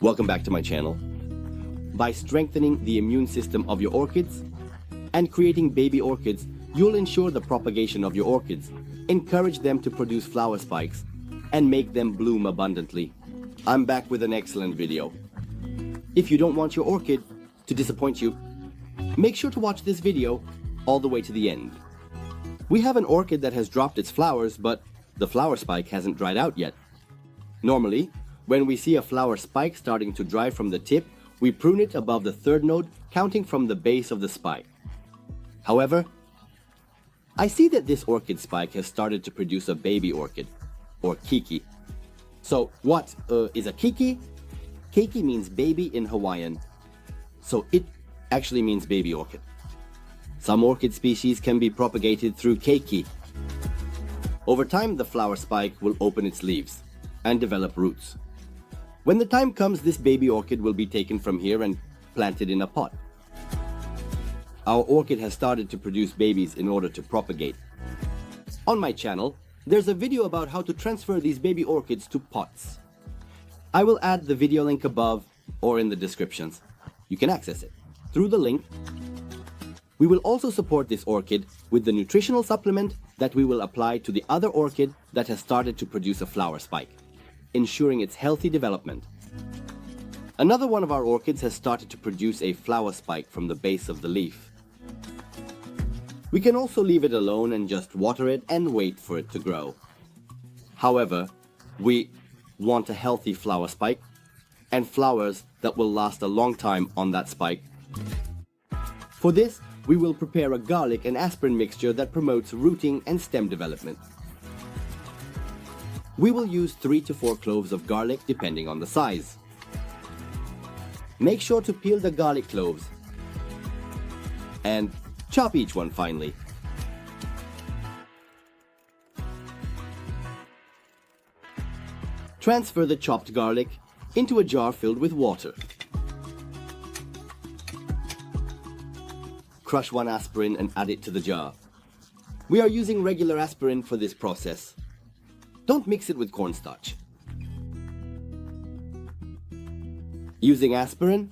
Welcome back to my channel. By strengthening the immune system of your orchids and creating baby orchids, you'll ensure the propagation of your orchids, encourage them to produce flower spikes, and make them bloom abundantly. I'm back with an excellent video. If you don't want your orchid to disappoint you, make sure to watch this video all the way to the end. We have an orchid that has dropped its flowers, but the flower spike hasn't dried out yet. Normally, when we see a flower spike starting to dry from the tip, we prune it above the third node, counting from the base of the spike. However, I see that this orchid spike has started to produce a baby orchid, or keiki. So what is a keiki? Keiki means baby in Hawaiian, so it actually means baby orchid. Some orchid species can be propagated through keiki. Over time, the flower spike will open its leaves and develop roots. When the time comes, this baby orchid will be taken from here and planted in a pot. Our orchid has started to produce babies in order to propagate. On my channel, there's a video about how to transfer these baby orchids to pots. I will add the video link above or in the descriptions. You can access it through the link. We will also support this orchid with the nutritional supplement that we will apply to the other orchid that has started to produce a flower spike, ensuring its healthy development. Another one of our orchids has started to produce a flower spike from the base of the leaf. We can also leave it alone and just water it and wait for it to grow. However, we want a healthy flower spike and flowers that will last a long time on that spike. For this, we will prepare a garlic and aspirin mixture that promotes rooting and stem development. We will use 3 to 4 cloves of garlic depending on the size. Make sure to peel the garlic cloves and chop each one finely. Transfer the chopped garlic into a jar filled with water. Crush 1 aspirin and add it to the jar. We are using regular aspirin for this process. Don't mix it with cornstarch. Using aspirin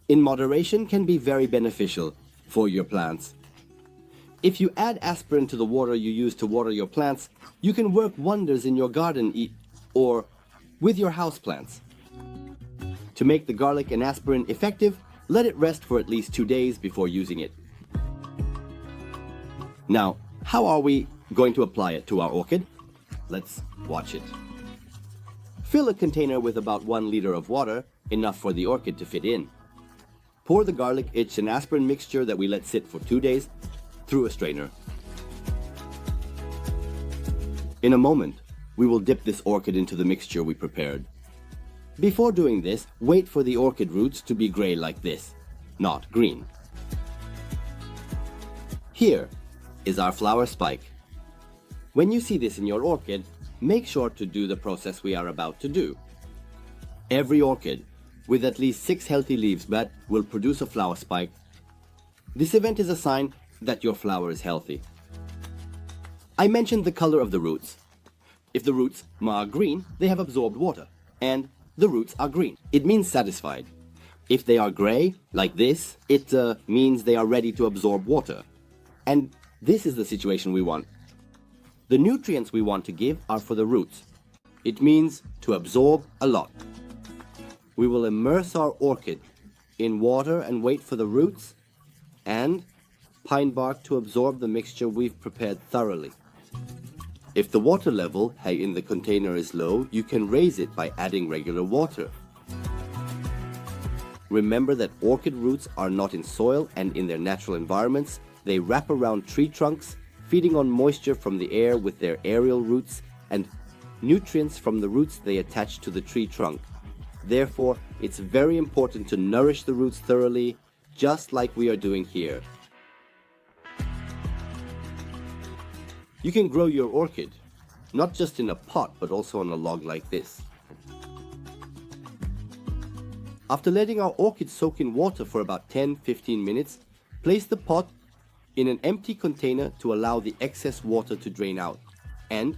in moderation can be very beneficial for your plants. If you add aspirin to the water you use to water your plants, you can work wonders in your garden or with your houseplants. To make the garlic and aspirin effective, let it rest for at least 2 days before using it. Now, how are we going to apply it to our orchid? Let's watch it. Fill a container with about 1 liter of water, enough for the orchid to fit in. Pour the garlic, itch, and aspirin mixture that we let sit for 2 days through a strainer. In a moment, we will dip this orchid into the mixture we prepared. Before doing this, wait for the orchid roots to be gray like this, not green. Here is our flower spike. When you see this in your orchid, make sure to do the process we are about to do. Every orchid with at least 6 healthy leaves bud will produce a flower spike. This event is a sign that your flower is healthy. I mentioned the color of the roots. If the roots are green, they have absorbed water, and the roots are green. It means satisfied. If they are gray, like this, it means they are ready to absorb water. And this is the situation we want. The nutrients we want to give are for the roots. It means to absorb a lot. We will immerse our orchid in water and wait for the roots and pine bark to absorb the mixture we've prepared thoroughly. If the water level in the container is low, you can raise it by adding regular water. Remember that orchid roots are not in soil and in their natural environments. They wrap around tree trunks, feeding on moisture from the air with their aerial roots and nutrients from the roots they attach to the tree trunk. Therefore, it's very important to nourish the roots thoroughly, just like we are doing here. You can grow your orchid, not just in a pot, but also on a log like this. After letting our orchid soak in water for about 10-15 minutes, place the pot in an empty container to allow the excess water to drain out, and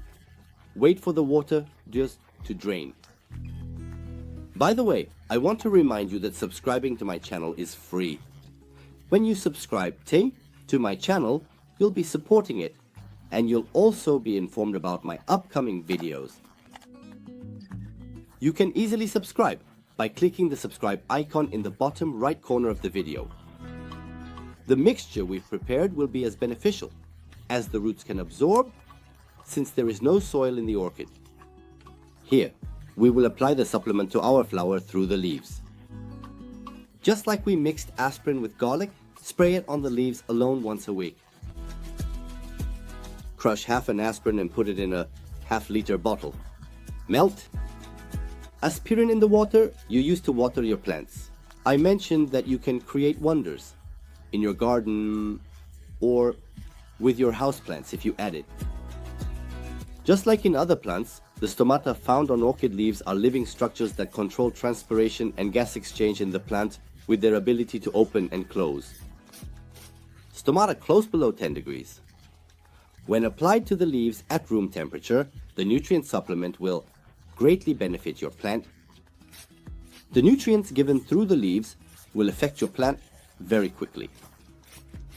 wait for the water just to drain. By the way, I want to remind you that subscribing to my channel is free. When you subscribe to my channel, you'll be supporting it, and you'll also be informed about my upcoming videos. You can easily subscribe by clicking the subscribe icon in the bottom right corner of the video. The mixture we've prepared will be as beneficial as the roots can absorb, since there is no soil in the orchid. Here, we will apply the supplement to our flower through the leaves. Just like we mixed aspirin with garlic, spray it on the leaves alone once a week. Crush half an aspirin and put it in a half-liter bottle. Melt. Aspirin in the water you use to water your plants. I mentioned that you can create wonders in your garden or with your houseplants if you add it. Just like in other plants, the stomata found on orchid leaves are living structures that control transpiration and gas exchange in the plant with their ability to open and close. Stomata close below 10 degrees. When applied to the leaves at room temperature, the nutrient supplement will greatly benefit your plant. The nutrients given through the leaves will affect your plant very quickly.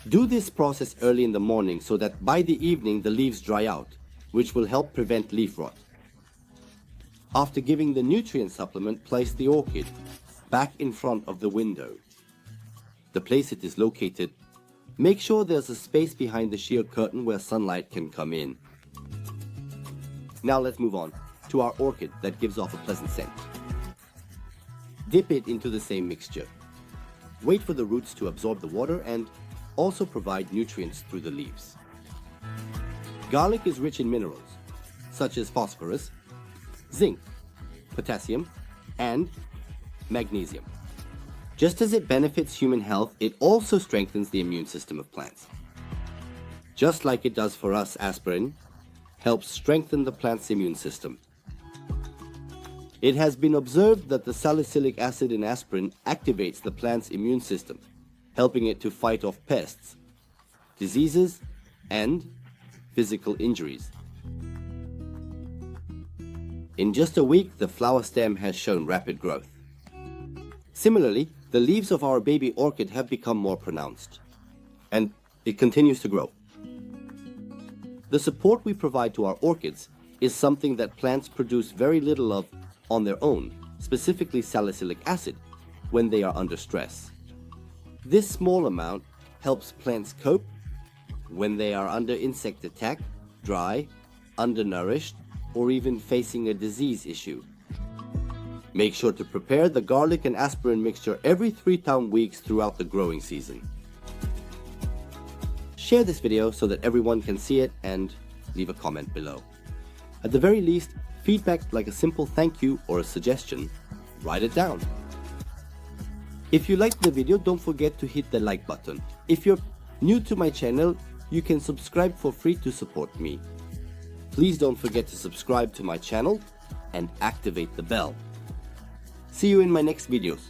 Do this process early in the morning so that by the evening the leaves dry out, which will help prevent leaf rot. After giving the nutrient supplement, place the orchid back in front of the window. The place it is located, make sure there's a space behind the sheer curtain where sunlight can come in. Now let's move on to our orchid that gives off a pleasant scent. Dip it into the same mixture. Wait for the roots to absorb the water and also provide nutrients through the leaves. Garlic is rich in minerals, such as phosphorus, zinc, potassium, and magnesium. Just as it benefits human health, it also strengthens the immune system of plants. Just like it does for us, aspirin helps strengthen the plant's immune system. It has been observed that the salicylic acid in aspirin activates the plant's immune system, helping it to fight off pests, diseases, and physical injuries. In just a week, the flower stem has shown rapid growth. Similarly, the leaves of our baby orchid have become more pronounced, and it continues to grow. The support we provide to our orchids is something that plants produce very little of on their own, specifically salicylic acid, when they are under stress. This small amount helps plants cope when they are under insect attack, dry, undernourished, or even facing a disease issue. Make sure to prepare the garlic and aspirin mixture every 3 to 10 weeks throughout the growing season. Share this video so that everyone can see it and leave a comment below. At the very least, feedback like a simple thank you or a suggestion, write it down. If you liked the video, don't forget to hit the like button. If you're new to my channel, you can subscribe for free to support me. Please don't forget to subscribe to my channel and activate the bell. See you in my next videos.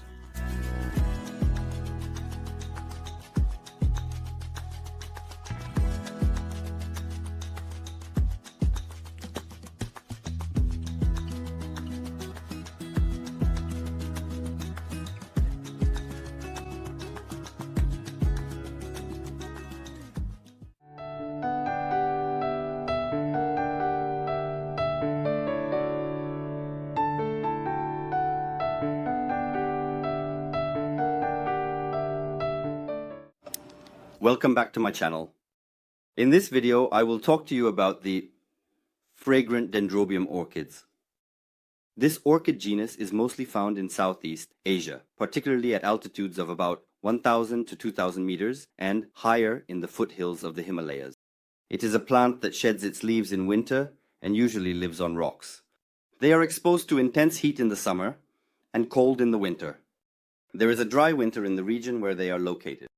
Welcome back to my channel. In this video, I will talk to you about the fragrant Dendrobium orchids. This orchid genus is mostly found in Southeast Asia, particularly at altitudes of about 1,000 to 2,000 meters and higher in the foothills of the Himalayas. It is a plant that sheds its leaves in winter and usually lives on rocks. They are exposed to intense heat in the summer and cold in the winter. There is a dry winter in the region where they are located.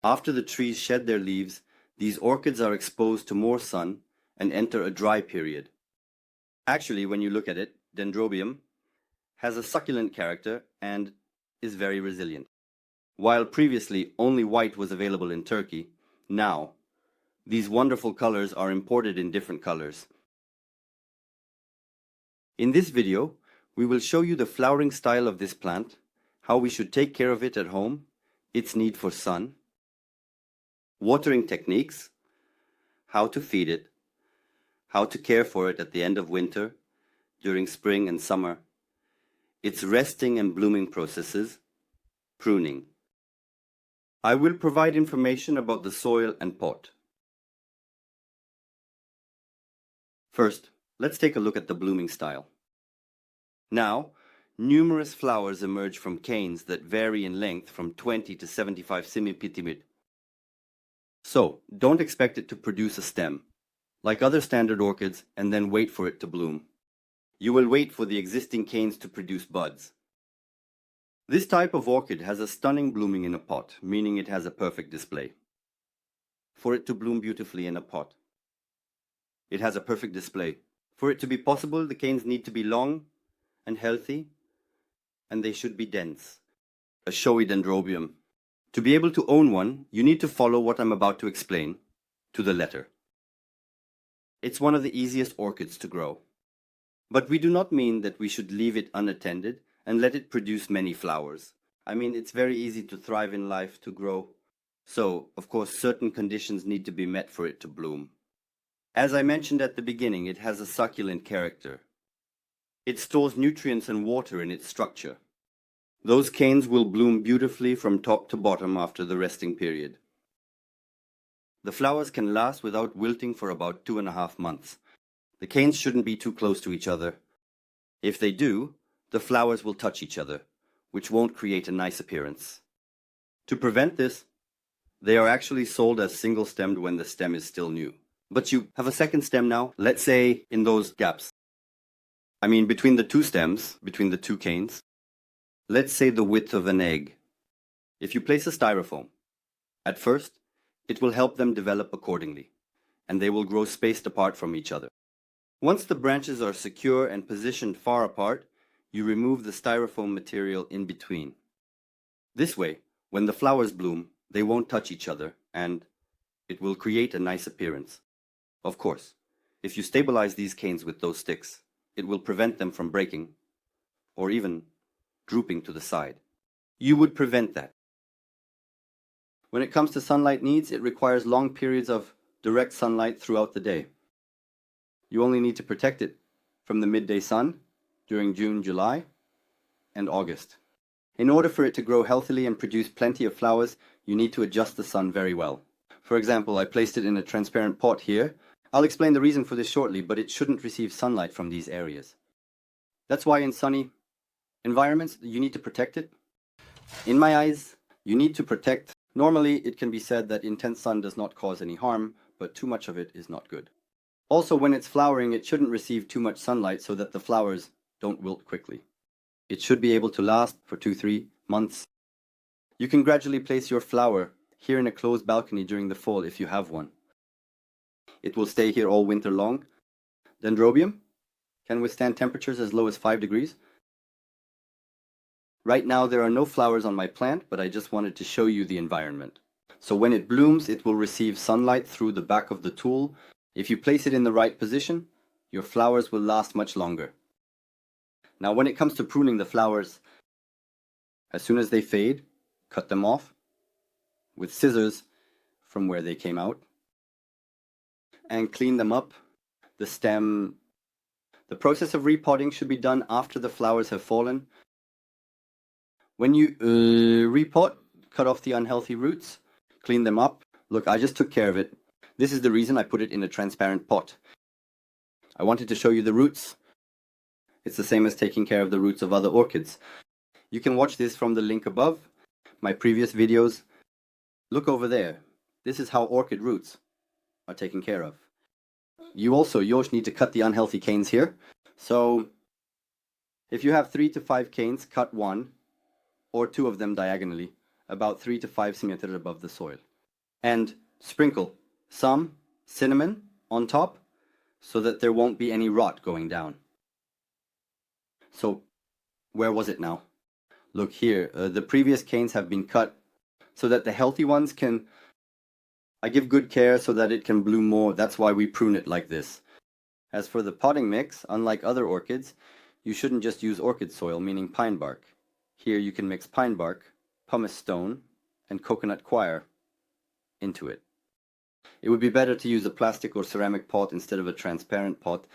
After the trees shed their leaves, these orchids are exposed to more sun and enter a dry period. Actually, when you look at it, Dendrobium has a succulent character and is very resilient. While previously only white was available in Turkey, now these wonderful colors are imported in different colors. In this video, We will show you the flowering style of this plant, how we should take care of it at home, its need for sun, watering techniques, how to feed it, how to care for it at the end of winter, during spring and summer, its resting and blooming processes, pruning. I will provide information about the soil and pot. First, let's take a look at the blooming style. Now, numerous flowers emerge from canes that vary in length from 20 to 75 cm. So, don't expect it to produce a stem, like other standard orchids, and then wait for it to bloom. You will wait for the existing canes to produce buds. This type of orchid has a stunning blooming in a pot, meaning it has a perfect display. For it to bloom beautifully in a pot, it has a perfect display. For it to be possible, the canes need to be long and healthy, and they should be dense. A showy dendrobium. To be able to own one, you need to follow what I'm about to explain to the letter. It's one of the easiest orchids to grow. But we do not mean that we should leave it unattended and let it produce many flowers. I mean, it's very easy to thrive in life, to grow. So, of course, certain conditions need to be met for it to bloom. As I mentioned at the beginning, it has a succulent character. It stores nutrients and water in its structure. Those canes will bloom beautifully from top to bottom after the resting period. The flowers can last without wilting for about 2.5 months. The canes shouldn't be too close to each other. If they do, the flowers will touch each other, which won't create a nice appearance. To prevent this, they are actually sold as single-stemmed when the stem is still new. But you have a second stem now, let's say in those gaps. I mean between the two stems, between the two canes. Let's say the width of an egg. If you place a styrofoam, at first, it will help them develop accordingly, and they will grow spaced apart from each other. Once the branches are secure and positioned far apart, you remove the styrofoam material in between. This way, when the flowers bloom, they won't touch each other, and it will create a nice appearance. Of course, if you stabilize these canes with those sticks, it will prevent them from breaking, or even drooping to the side. You would prevent that. When it comes to sunlight needs, it requires long periods of direct sunlight throughout the day. You only need to protect it from the midday sun during June, July, and August. In order for it to grow healthily and produce plenty of flowers, you need to adjust the sun very well. For example, I placed it in a transparent pot here. I'll explain the reason for this shortly, but it shouldn't receive sunlight from these areas. That's why in sunny environments, you need to protect it. In my eyes, you need to protect. Normally, it can be said that intense sun does not cause any harm, but too much of it is not good. Also, when it's flowering, it shouldn't receive too much sunlight so that the flowers don't wilt quickly. It should be able to last for 2-3 months. You can gradually place your flower here in a closed balcony during the fall if you have one. It will stay here all winter long. Dendrobium can withstand temperatures as low as 5 degrees. Right now there are no flowers on my plant, but I just wanted to show you the environment. So when it blooms, it will receive sunlight through the back of the tool. If you place it in the right position, your flowers will last much longer. Now when it comes to pruning the flowers, as soon as they fade, cut them off with scissors from where they came out and clean them up. The stem, the process of repotting should be done after the flowers have fallen. When you repot, cut off the unhealthy roots, clean them up. Look, I just took care of it. This is the reason I put it in a transparent pot. I wanted to show you the roots. It's the same as taking care of the roots of other orchids. You can watch this from the link above, my previous videos. Look over there. This is how orchid roots are taken care of. You also, yours need to cut the unhealthy canes here. So, if you have 3 to 5 canes, cut 1 or 2 of them diagonally, about 3 to 5 centimeters above the soil. And sprinkle some cinnamon on top so that there won't be any rot going down. So, where was it now? Look here, the previous canes have been cut so that the healthy ones can... I give good care so that it can bloom more. That's why we prune it like this. As for the potting mix, unlike other orchids, you shouldn't just use orchid soil, meaning pine bark. Here you can mix pine bark, pumice stone, and coconut coir into it. It would be better to use a plastic or ceramic pot instead of a transparent pot.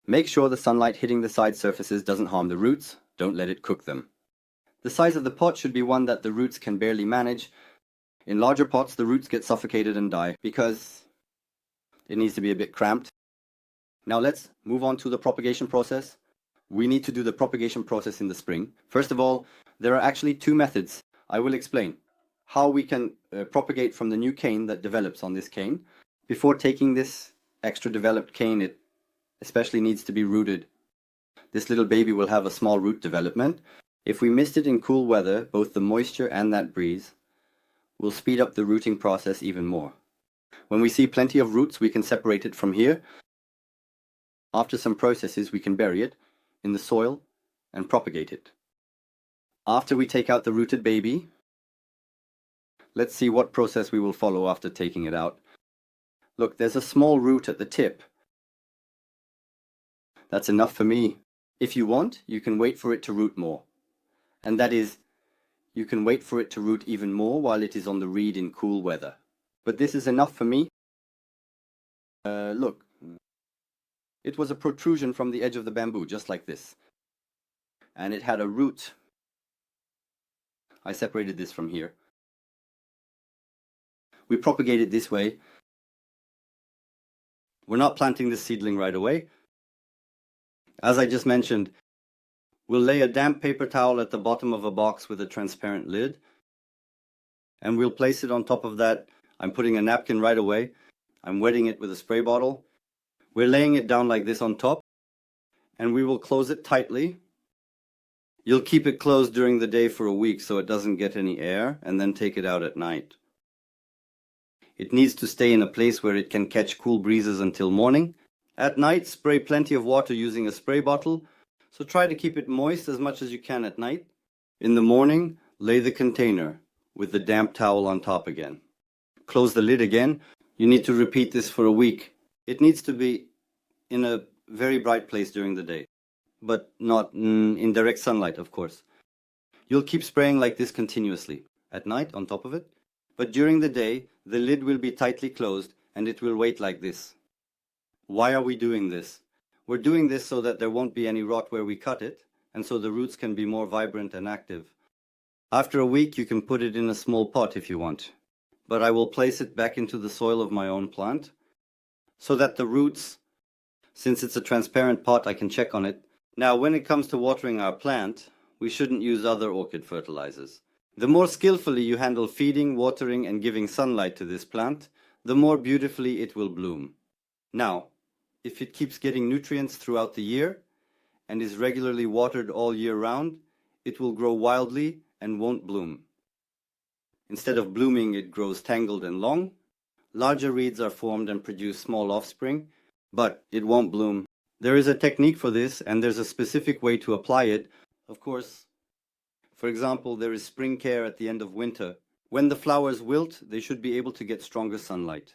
Make sure the sunlight hitting the side surfaces doesn't harm the roots. Don't let it cook them. The size of the pot should be one that the roots can barely manage. In larger pots, the roots get suffocated and die because it needs to be a bit cramped. Now let's move on to the propagation process. We need to do the propagation process in the spring. First of all, there are actually two methods. I will explain how we can propagate from the new cane that develops on this cane. Before taking this extra developed cane, it especially needs to be rooted. This little baby will have a small root development. If we mist it in cool weather, both the moisture and that breeze will speed up the rooting process even more. When we see plenty of roots, we can separate it from here. After some processes, we can bury it in the soil and propagate it. After we take out the rooted baby, let's see what process we will follow after taking it out. Look, there's a small root at the tip. That's enough for me. If you want, you can wait for it to root more. And that is, you can wait for it to root even more while it is on the reed in cool weather. But this is enough for me. Look, it was a protrusion from the edge of the bamboo, just like this. And it had a root. I separated this from here. We propagate it this way. We're not planting this seedling right away. As I just mentioned, we'll lay a damp paper towel at the bottom of a box with a transparent lid. And we'll place it on top of that. I'm putting a napkin right away. I'm wetting it with a spray bottle. We're laying it down like this on top. And we will close it tightly. You'll keep it closed during the day for a week so it doesn't get any air, and then take it out at night. It needs to stay in a place where it can catch cool breezes until morning. At night, spray plenty of water using a spray bottle, so try to keep it moist as much as you can at night. In the morning, lay the container with the damp towel on top again. Close the lid again. You need to repeat this for a week. It needs to be in a very bright place during the day, but not in direct sunlight, of course. You'll keep spraying like this continuously, at night on top of it, but during the day, the lid will be tightly closed and it will wait like this. Why are we doing this? We're doing this so that there won't be any rot where we cut it, and so the roots can be more vibrant and active. After a week, you can put it in a small pot if you want, but I will place it back into the soil of my own plant so that the roots, since it's a transparent pot, I can check on it. Now, when it comes to watering our plant, we shouldn't use other orchid fertilizers. The more skillfully you handle feeding, watering, and giving sunlight to this plant, the more beautifully it will bloom. Now, if it keeps getting nutrients throughout the year and is regularly watered all year round, it will grow wildly and won't bloom. Instead of blooming, it grows tangled and long. Larger reeds are formed and produce small offspring, but it won't bloom. There is a technique for this, and there's a specific way to apply it. Of course, for example, there is spring care at the end of winter. When the flowers wilt, they should be able to get stronger sunlight.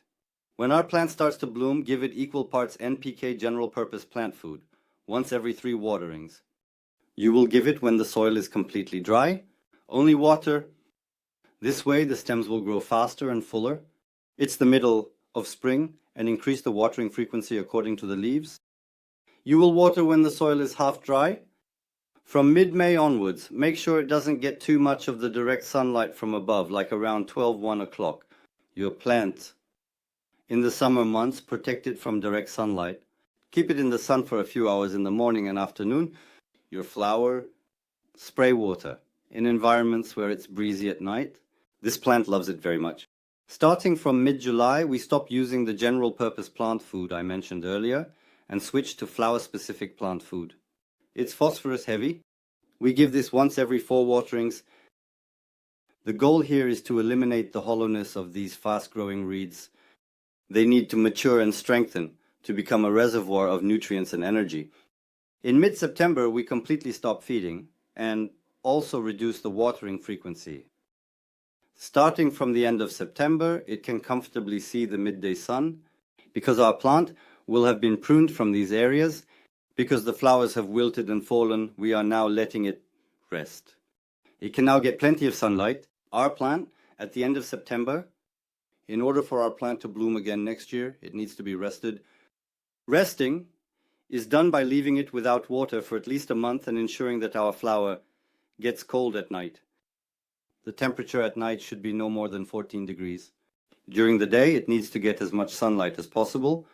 When our plant starts to bloom, give it equal parts NPK general purpose plant food, once every 3 waterings. You will give it when the soil is completely dry. Only water. This way the stems will grow faster and fuller. It's the middle of spring, and increase the watering frequency according to the leaves. You will water when the soil is half dry. From mid-May onwards, make sure it doesn't get too much of the direct sunlight from above, like around 1 o'clock. Your plant, in the summer months, protect it from direct sunlight. Keep it in the sun for a few hours in the morning and afternoon. Your flower, spray water in environments where it's breezy at night. This plant loves it very much. Starting from mid-July, we stop using the general purpose plant food I mentioned earlier and switch to flower-specific plant food. It's phosphorus heavy. We give this once every 4 waterings. The goal here is to eliminate the hollowness of these fast-growing reeds. They need to mature and strengthen to become a reservoir of nutrients and energy. In mid-September, we completely stop feeding and also reduce the watering frequency. Starting from the end of September, it can comfortably see the midday sun because our plant will have been pruned from these areas Because the flowers have wilted and fallen, we are now letting it rest. It can now get plenty of sunlight. Our plant, at the end of September, in order for our plant to bloom again next year, it needs to be rested. Resting is done by leaving it without water for at least a month and ensuring that our flower gets cold at night. The temperature at night should be no more than 14 degrees. During the day, it needs to get as much sunlight as possible.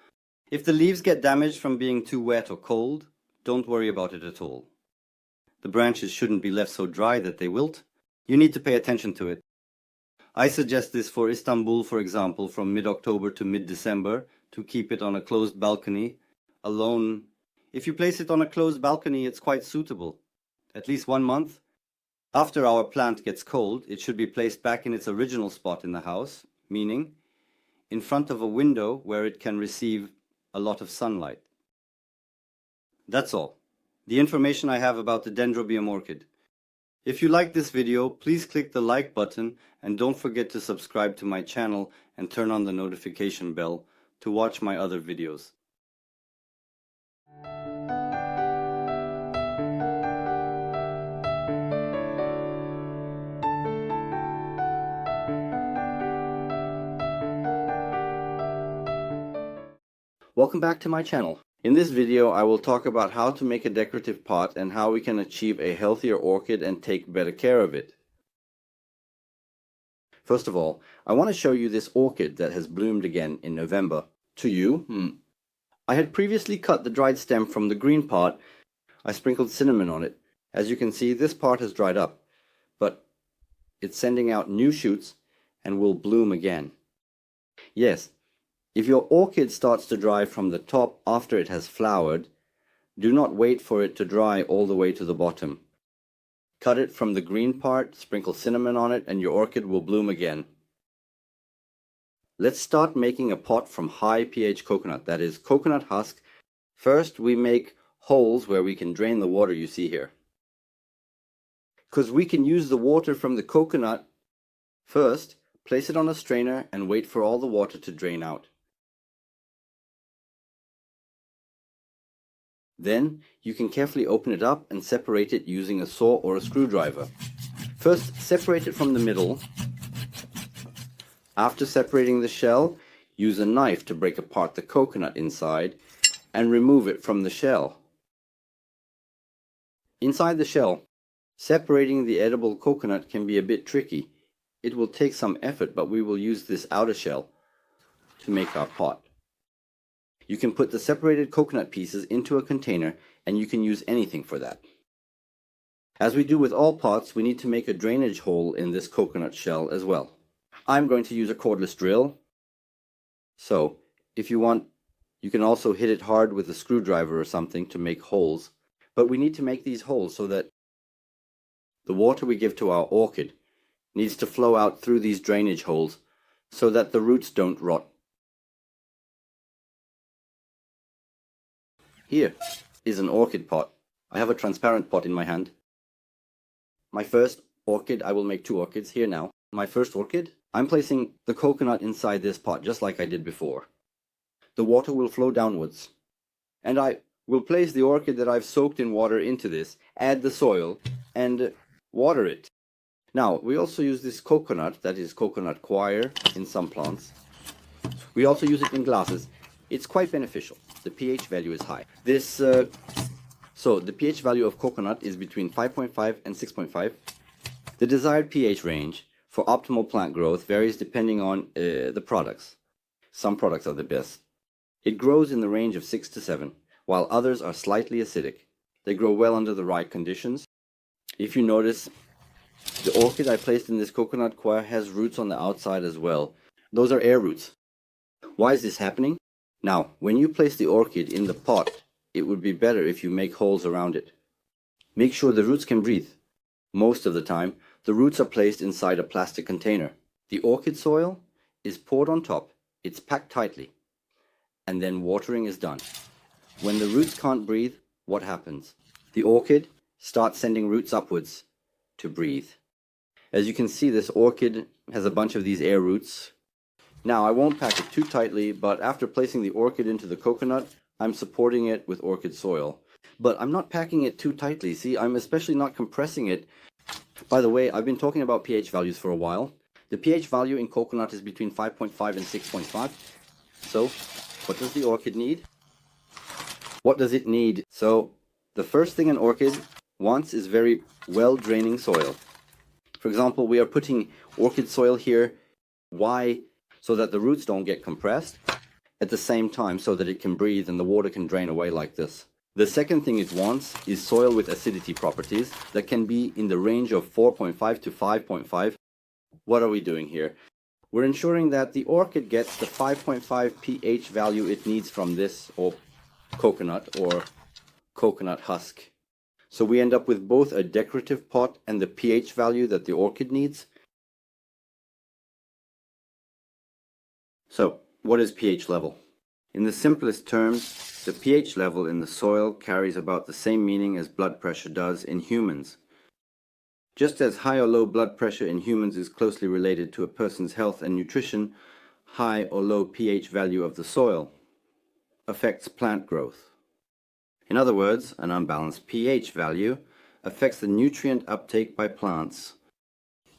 If the leaves get damaged from being too wet or cold, don't worry about it at all. The branches shouldn't be left so dry that they wilt. You need to pay attention to it. I suggest this for Istanbul, for example, from mid-October to mid-December, to keep it on a closed balcony, alone. If you place it on a closed balcony, it's quite suitable. At least 1 month. After our plant gets cold, it should be placed back in its original spot in the house, meaning in front of a window where it can receive a lot of sunlight. That's all. The information I have about the Dendrobium orchid. If you like this video, please click the like button and don't forget to subscribe to my channel and turn on the notification bell to watch my other videos. Welcome back to my channel. In this video, I will talk about how to make a decorative pot and how we can achieve a healthier orchid and take better care of it. First of all, I want to show you this orchid that has bloomed again in November. To you, I had previously cut the dried stem from the green part. I sprinkled cinnamon on it. As you can see, this part has dried up, but it's sending out new shoots and will bloom again. Yes. If your orchid starts to dry from the top after it has flowered, do not wait for it to dry all the way to the bottom. Cut it from the green part, sprinkle cinnamon on it, and your orchid will bloom again. Let's start making a pot from high pH coconut, that is coconut husk. First, we make holes where we can drain the water you see here. Because we can use the water from the coconut, first, place it on a strainer and wait for all the water to drain out. Then, you can carefully open it up and separate it using a saw or a screwdriver. First, separate it from the middle. After separating the shell, use a knife to break apart the coconut inside and remove it from the shell. Inside the shell, separating the edible coconut can be a bit tricky. It will take some effort, but we will use this outer shell to make our pot. You can put the separated coconut pieces into a container, and you can use anything for that. As we do with all pots, we need to make a drainage hole in this coconut shell as well. I'm going to use a cordless drill. So, if you want, you can also hit it hard with a screwdriver or something to make holes. But we need to make these holes so that the water we give to our orchid needs to flow out through these drainage holes so that the roots don't rot. Here is an orchid pot. I have a transparent pot in my hand. My first orchid, I will make 2 orchids here now. My first orchid, I'm placing the coconut inside this pot just like I did before. The water will flow downwards. And I will place the orchid that I've soaked in water into this, add the soil, and water it. Now, we also use this coconut, that is coconut coir, in some plants. We also use it in glasses. It's quite beneficial. The pH value is high. So the pH value of coconut is between 5.5 and 6.5. The desired pH range for optimal plant growth varies depending on the products. Some products are the best. It grows in the range of 6 to 7, while others are slightly acidic. They grow well under the right conditions. If you notice, the orchid I placed in this coconut coir has roots on the outside as well. Those are air roots. Why is this happening? Now, when you place the orchid in the pot, it would be better if you make holes around it. Make sure the roots can breathe. Most of the time, the roots are placed inside a plastic container. The orchid soil is poured on top, it's packed tightly, and then watering is done. When the roots can't breathe, what happens? The orchid starts sending roots upwards to breathe. As you can see, this orchid has a bunch of these air roots. Now, I won't pack it too tightly, but after placing the orchid into the coconut, I'm supporting it with orchid soil. But I'm not packing it too tightly. See, I'm especially not compressing it. By the way, I've been talking about pH values for a while. The pH value in coconut is between 5.5 and 6.5. So, what does the orchid need? What does it need? So, the first thing an orchid wants is very well-draining soil. For example, we are putting orchid soil here. Why? So that the roots don't get compressed. At the same time, so that it can breathe and the water can drain away like this. The second thing it wants is soil with acidity properties that can be in the range of 4.5 to 5.5. What are we doing here? We're ensuring that the orchid gets the 5.5 pH value it needs from this or coconut husk. So we end up with both a decorative pot and the pH value that the orchid needs. So, what is pH level? In the simplest terms, the pH level in the soil carries about the same meaning as blood pressure does in humans. Just as high or low blood pressure in humans is closely related to a person's health and nutrition, high or low pH value of the soil affects plant growth. In other words, an unbalanced pH value affects the nutrient uptake by plants.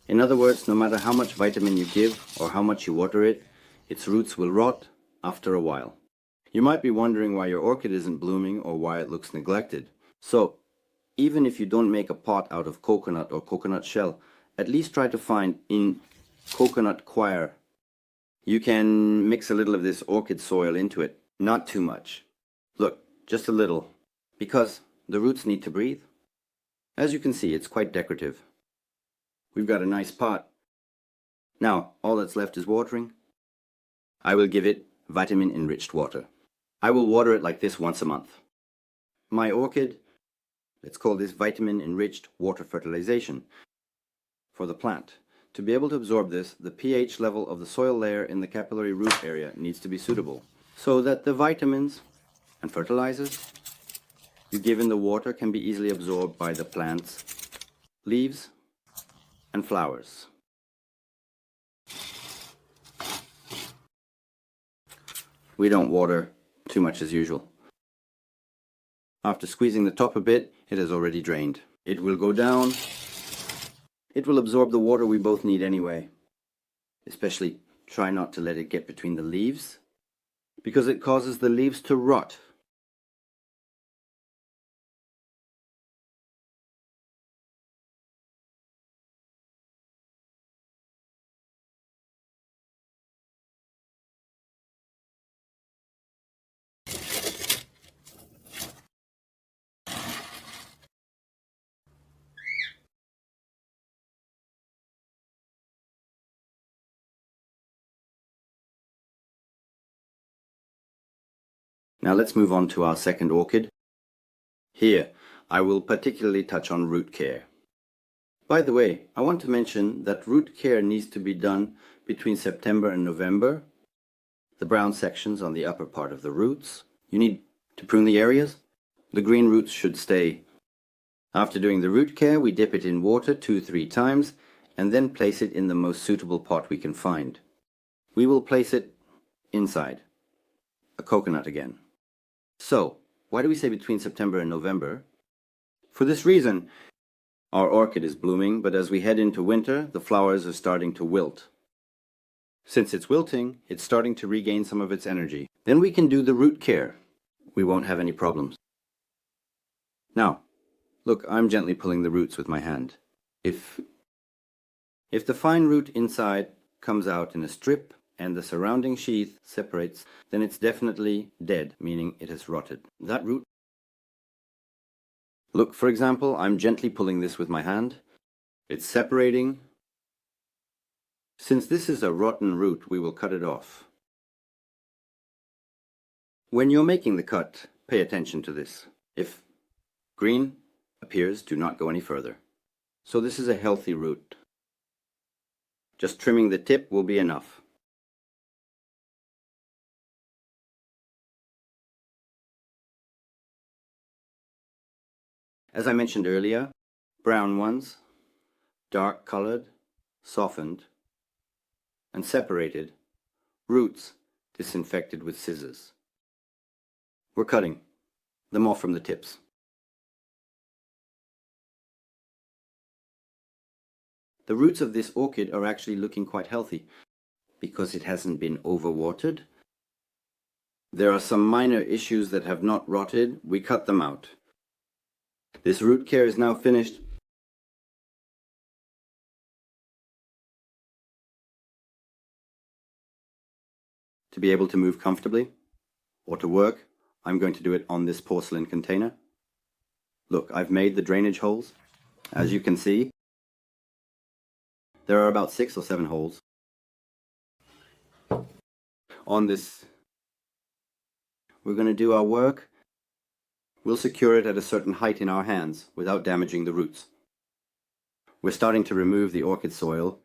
In other words, no matter how much vitamin you give or how much you water it, its roots will rot after a while. You might be wondering why your orchid isn't blooming or why it looks neglected. So, even if you don't make a pot out of coconut or coconut shell, at least try to find in coconut coir. You can mix a little of this orchid soil into it, not too much. Look, just a little, because the roots need to breathe. As you can see, it's quite decorative. We've got a nice pot. Now, all that's left is watering. I will give it vitamin-enriched water. I will water it like this once a month. My orchid, let's call this vitamin-enriched water fertilization for the plant. To be able to absorb this, the pH level of the soil layer in the capillary root area needs to be suitable, so that the vitamins and fertilizers you give in the water can be easily absorbed by the plant's leaves and flowers. We don't water too much as usual. After squeezing the top a bit, it has already drained. It will go down. It will absorb the water we both need anyway. Especially try not to let it get between the leaves, because it causes the leaves to rot. Now let's move on to our second orchid. Here, I will particularly touch on root care. By the way, I want to mention that root care needs to be done between September and November. The brown sections on the upper part of the roots. You need to prune the areas. The green roots should stay. After doing the root care, we dip it in water 2-3 times and then place it in the most suitable pot we can find. We will place it inside a coconut again. So, why do we say between September and November? For this reason, our orchid is blooming, but as we head into winter, the flowers are starting to wilt. Since it's wilting, it's starting to regain some of its energy. Then we can do the root care. We won't have any problems. Now, look, I'm gently pulling the roots with my hand. If the fine root inside comes out in a strip and the surrounding sheath separates, then it's definitely dead, meaning it has rotted. That root... Look, for example, I'm gently pulling this with my hand. It's separating. Since this is a rotten root, we will cut it off. When you're making the cut, pay attention to this. If green appears, do not go any further. So this is a healthy root. Just trimming the tip will be enough. As I mentioned earlier, brown ones, dark colored, softened, and separated, roots disinfected with scissors. We're cutting them off from the tips. The roots of this orchid are actually looking quite healthy because it hasn't been overwatered. There are some minor issues that have not rotted. We cut them out. This root care is now finished. To be able to move comfortably or to work, I'm going to do it on this porcelain container. Look, I've made the drainage holes. As you can see, there are about 6 or 7 holes on this. We're going to do our work. We'll secure it at a certain height in our hands without damaging the roots. We're starting to remove the orchid soil.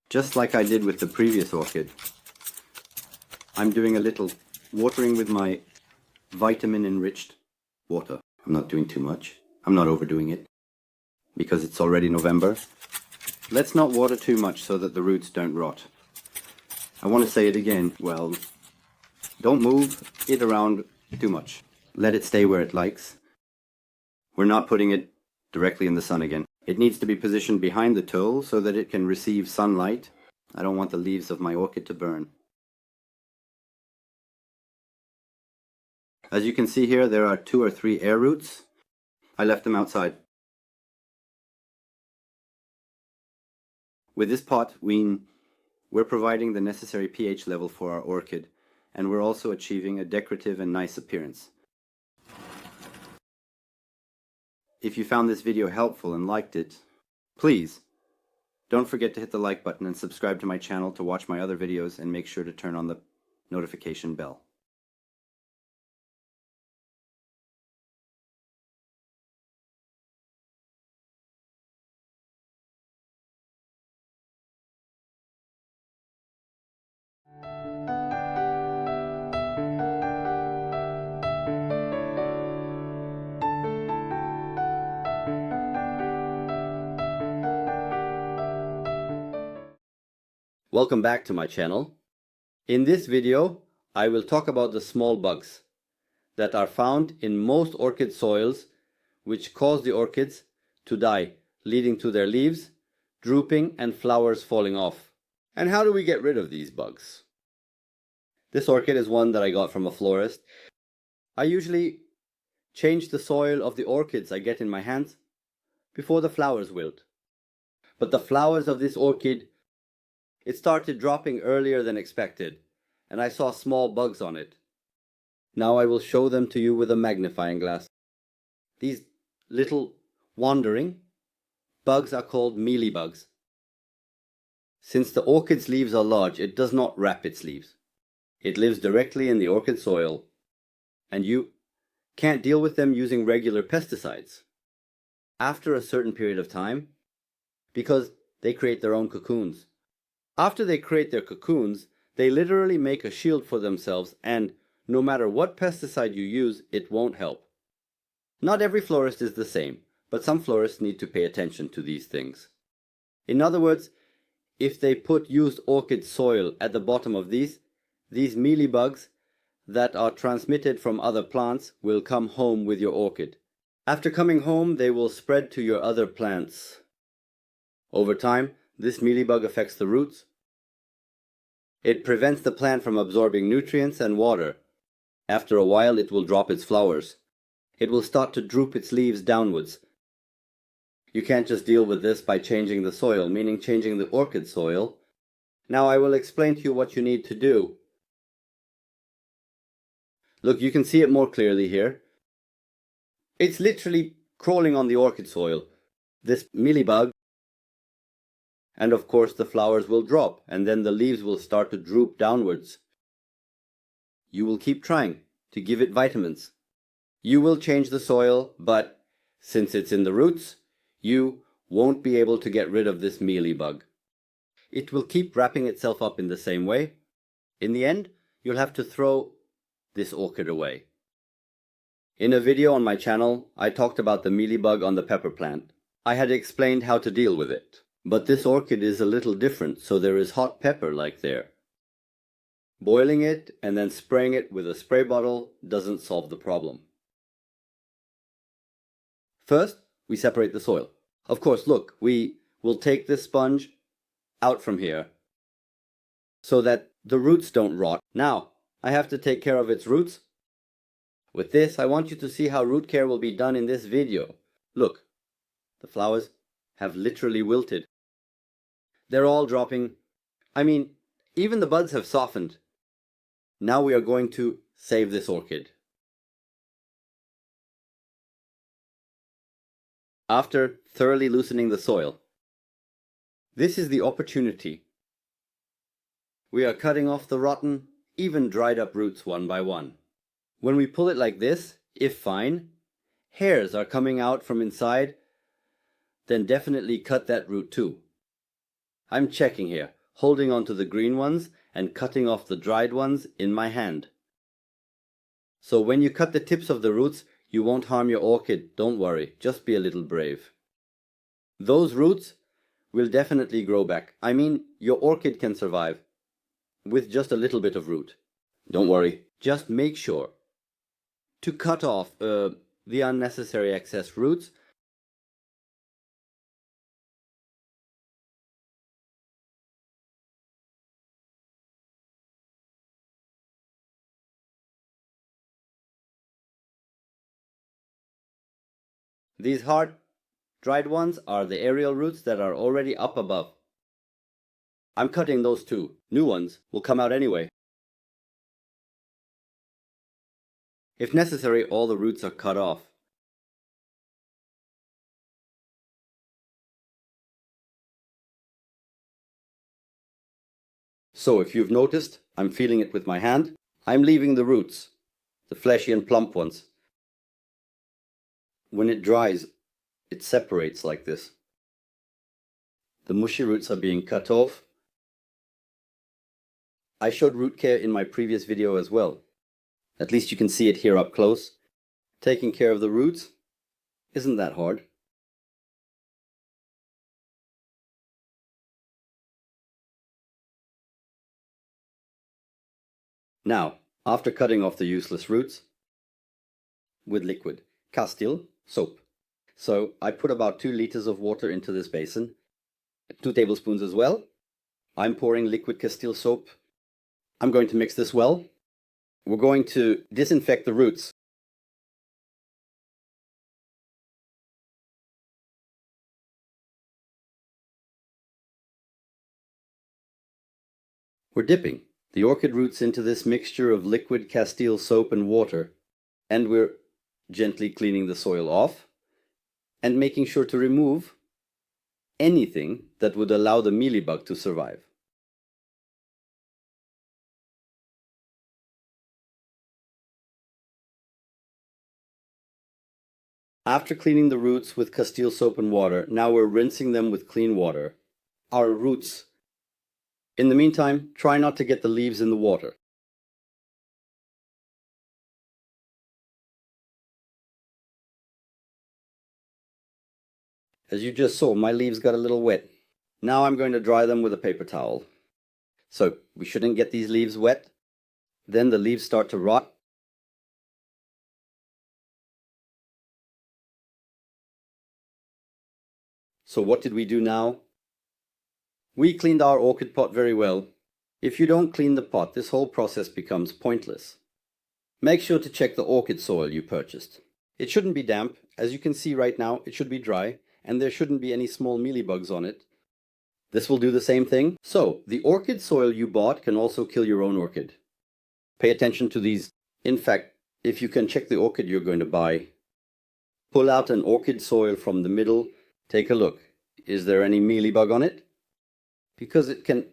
Just like I did with the previous orchid, I'm doing a little watering with my vitamin-enriched water. I'm not doing too much. I'm not overdoing it because it's already November. Let's not water too much so that the roots don't rot. I want to say it again. Well, don't move it around too much. Let it stay where it likes. We're not putting it directly in the sun again. It needs to be positioned behind the tole so that it can receive sunlight. I don't want the leaves of my orchid to burn. As you can see here, there are 2 or 3 air roots. I left them outside. With this pot, we're providing the necessary pH level for our orchid, and we're also achieving a decorative and nice appearance. If you found this video helpful and liked it, please don't forget to hit the like button and subscribe to my channel to watch my other videos, and make sure to turn on the notification bell. Welcome back to my channel. In this video, I will talk about the small bugs that are found in most orchid soils, which cause the orchids to die, leading to their leaves drooping and flowers falling off. And how do we get rid of these bugs? This orchid is one that I got from a florist. I usually change the soil of the orchids I get in my hands before the flowers wilt. But the flowers of this orchid, it started dropping earlier than expected, and I saw small bugs on it. Now I will show them to you with a magnifying glass. These little wandering bugs are called mealybugs. Since the orchid's leaves are large, it does not wrap its leaves. It lives directly in the orchid soil, and you can't deal with them using regular pesticides after a certain period of time, because they create their own cocoons. After they create their cocoons, they literally make a shield for themselves, and no matter what pesticide you use, it won't help. Not every florist is the same, but some florists need to pay attention to these things. In other words, if they put used orchid soil at the bottom of these mealybugs that are transmitted from other plants will come home with your orchid. After coming home, they will spread to your other plants. Over time, this mealybug affects the roots. It prevents the plant from absorbing nutrients and water. After a while, it will drop its flowers. It will start to droop its leaves downwards. You can't just deal with this by changing the soil, meaning changing the orchid soil. Now I will explain to you what you need to do. Look, you can see it more clearly here. It's literally crawling on the orchid soil. This mealybug. And of course the flowers will drop, and then the leaves will start to droop downwards. You will keep trying to give it vitamins. You will change the soil, but since it's in the roots, you won't be able to get rid of this mealybug. it will keep wrapping itself up in the same way. In the end, you'll have to throw this orchid away. In a video on my channel, I talked about the mealybug on the pepper plant. I had explained how to deal with it. But this orchid is a little different, so there is hot pepper like there. Boiling it and then spraying it with a spray bottle doesn't solve the problem. First, we separate the soil. Of course, look, we will take this sponge out from here so that the roots don't rot. Now, I have to take care of its roots. With this, I want you to see how root care will be done in this video. Look, the flowers have literally wilted. They're all dropping. I mean, even the buds have softened. Now we are going to save this orchid. After thoroughly loosening the soil, this is the opportunity. We are cutting off the rotten, even dried up roots one by one. When we pull it like this, if fine, hairs are coming out from inside, then definitely cut that root too. I'm checking here, holding on to the green ones and cutting off the dried ones in my hand. So when you cut the tips of the roots, you won't harm your orchid, don't worry, just be a little brave. Those roots will definitely grow back. I mean, your orchid can survive with just a little bit of root. Don't worry, just make sure to cut off the unnecessary excess roots. These hard, dried ones are the aerial roots that are already up above. I'm cutting those too. New ones will come out anyway. If necessary, all the roots are cut off. So if you've noticed, I'm feeling it with my hand. I'm leaving the roots, the fleshy and plump ones. When it dries, it separates like this. The mushy roots are being cut off. I showed root care in my previous video as well. At least you can see it here up close. Taking care of the roots isn't that hard. Now, after cutting off the useless roots, with liquid Castile soap. So I put about 2 liters of water into this basin, 2 tablespoons as well. I'm pouring liquid Castile soap. I'm going to mix this well. We're going to disinfect the roots. We're dipping the orchid roots into this mixture of liquid Castile soap and water, and we're gently cleaning the soil off and making sure to remove anything that would allow the mealybug to survive. After cleaning the roots with Castile soap and water, now we're rinsing them with clean water. Our roots. In the meantime, try not to get the leaves in the water. As you just saw, my leaves got a little wet. Now I'm going to dry them with a paper towel. So we shouldn't get these leaves wet. Then the leaves start to rot. So what did we do now? We cleaned our orchid pot very well. If you don't clean the pot, this whole process becomes pointless. Make sure to check the orchid soil you purchased. It shouldn't be damp. As you can see right now, it should be dry, and there shouldn't be any small mealybugs on it. This will do the same thing. So, the orchid soil you bought can also kill your own orchid. Pay attention to these. In fact, if you can check the orchid you're going to buy, pull out an orchid soil from the middle, take a look. Is there any mealybug on it? Because it can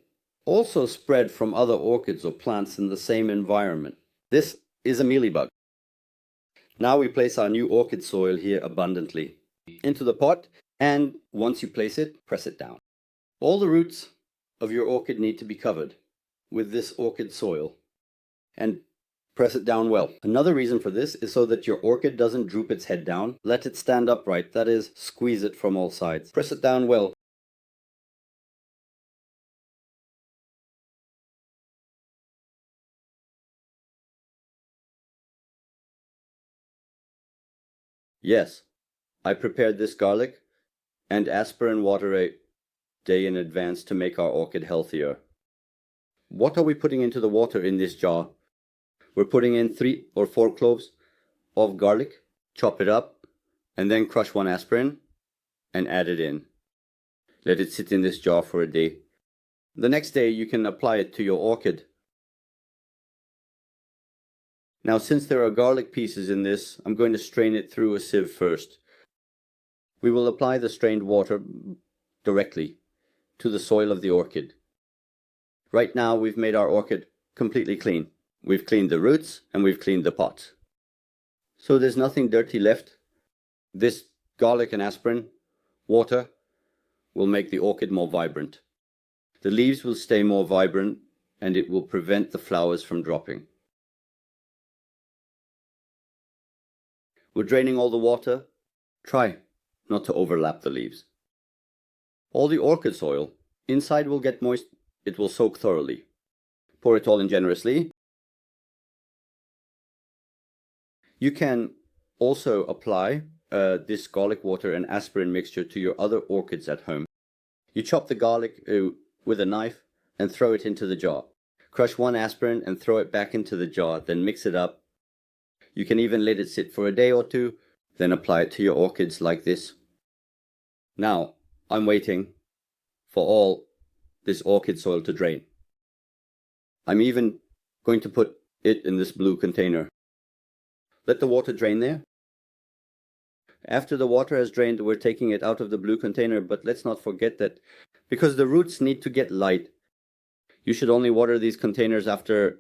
also spread from other orchids or plants in the same environment. This is a mealybug. Now we place our new orchid soil here abundantly into the pot, and once you place it, press it down. All the roots of your orchid need to be covered with this orchid soil and press it down well. Another reason for this is so that your orchid doesn't droop its head down. Let it stand upright, that is, squeeze it from all sides. Press it down well. Yes, I prepared this garlic and aspirin water a day in advance to make our orchid healthier. What are we putting into the water in this jar? We're putting in 3 or 4 cloves of garlic, chop it up, and then crush 1 aspirin and add it in. Let it sit in this jar for a day. The next day you can apply it to your orchid. Now, since there are garlic pieces in this, I'm going to strain it through a sieve first. We will apply the strained water directly to the soil of the orchid. Right now we've made our orchid completely clean. We've cleaned the roots and we've cleaned the pot. So there's nothing dirty left. This garlic and aspirin water will make the orchid more vibrant. The leaves will stay more vibrant and it will prevent the flowers from dropping. We're draining all the water. Try not to overlap the leaves. All the orchid soil inside will get moist. It will soak thoroughly. Pour it all in generously. You can also apply this garlic water and aspirin mixture to your other orchids at home. You chop the garlic with a knife and throw it into the jar. Crush 1 aspirin and throw it back into the jar, then mix it up. You can even let it sit for a day or 2, then apply it to your orchids like this. Now, I'm waiting for all this orchid soil to drain. I'm even going to put it in this blue container. Let the water drain there. After the water has drained, we're taking it out of the blue container, but let's not forget that because the roots need to get light, you should only water these containers after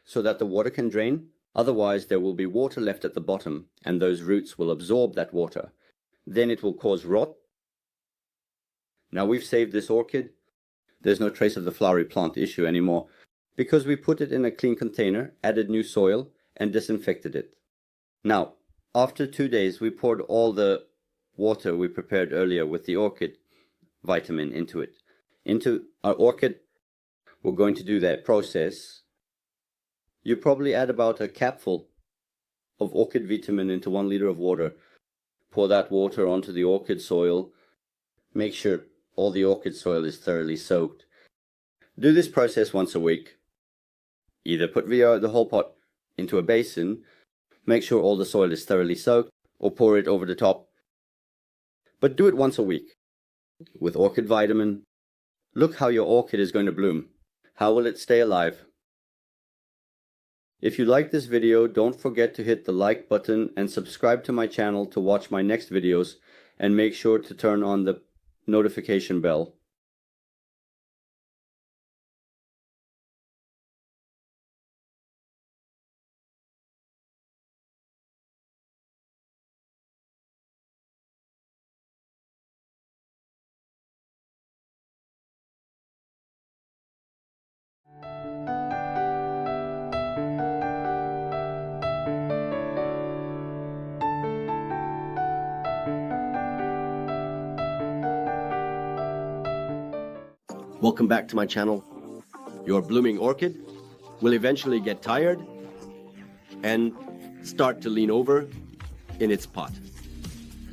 so that the water can drain. Otherwise, there will be water left at the bottom, and those roots will absorb that water. Then it will cause rot. Now we've saved this orchid. There's no trace of the flowery plant issue anymore because we put it in a clean container, added new soil, and disinfected it. Now, after 2 days, we poured all the water we prepared earlier with the orchid vitamin into it. Into our orchid, we're going to do that process. You probably add about a capful of orchid vitamin into 1 liter of water. Pour that water onto the orchid soil. Make sure all the orchid soil is thoroughly soaked. Do this process once a week. Either put the whole pot into a basin, make sure all the soil is thoroughly soaked, or pour it over the top. But do it once a week. With orchid vitamin, look how your orchid is going to bloom. How will it stay alive? If you like this video, don't forget to hit the like button and subscribe to my channel to watch my next videos, and make sure to turn on the notification bell. Welcome back to my channel. Your blooming orchid will eventually get tired and start to lean over in its pot.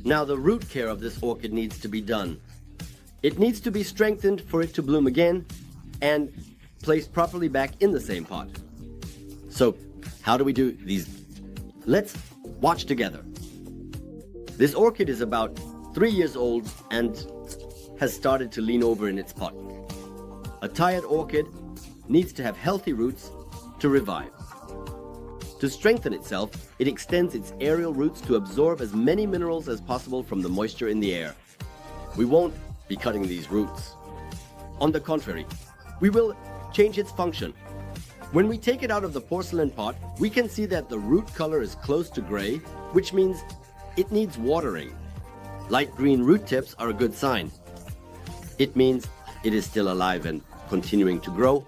Now the root care of this orchid needs to be done. It needs to be strengthened for it to bloom again and placed properly back in the same pot. So how do we do these? Let's watch together. This orchid is about 3 years old and has started to lean over in its pot. A tired orchid needs to have healthy roots to revive. To strengthen itself, it extends its aerial roots to absorb as many minerals as possible from the moisture in the air. We won't be cutting these roots. On the contrary, we will change its function. When we take it out of the porcelain pot, we can see that the root color is close to gray, which means it needs watering. Light green root tips are a good sign. It means it is still alive and continuing to grow.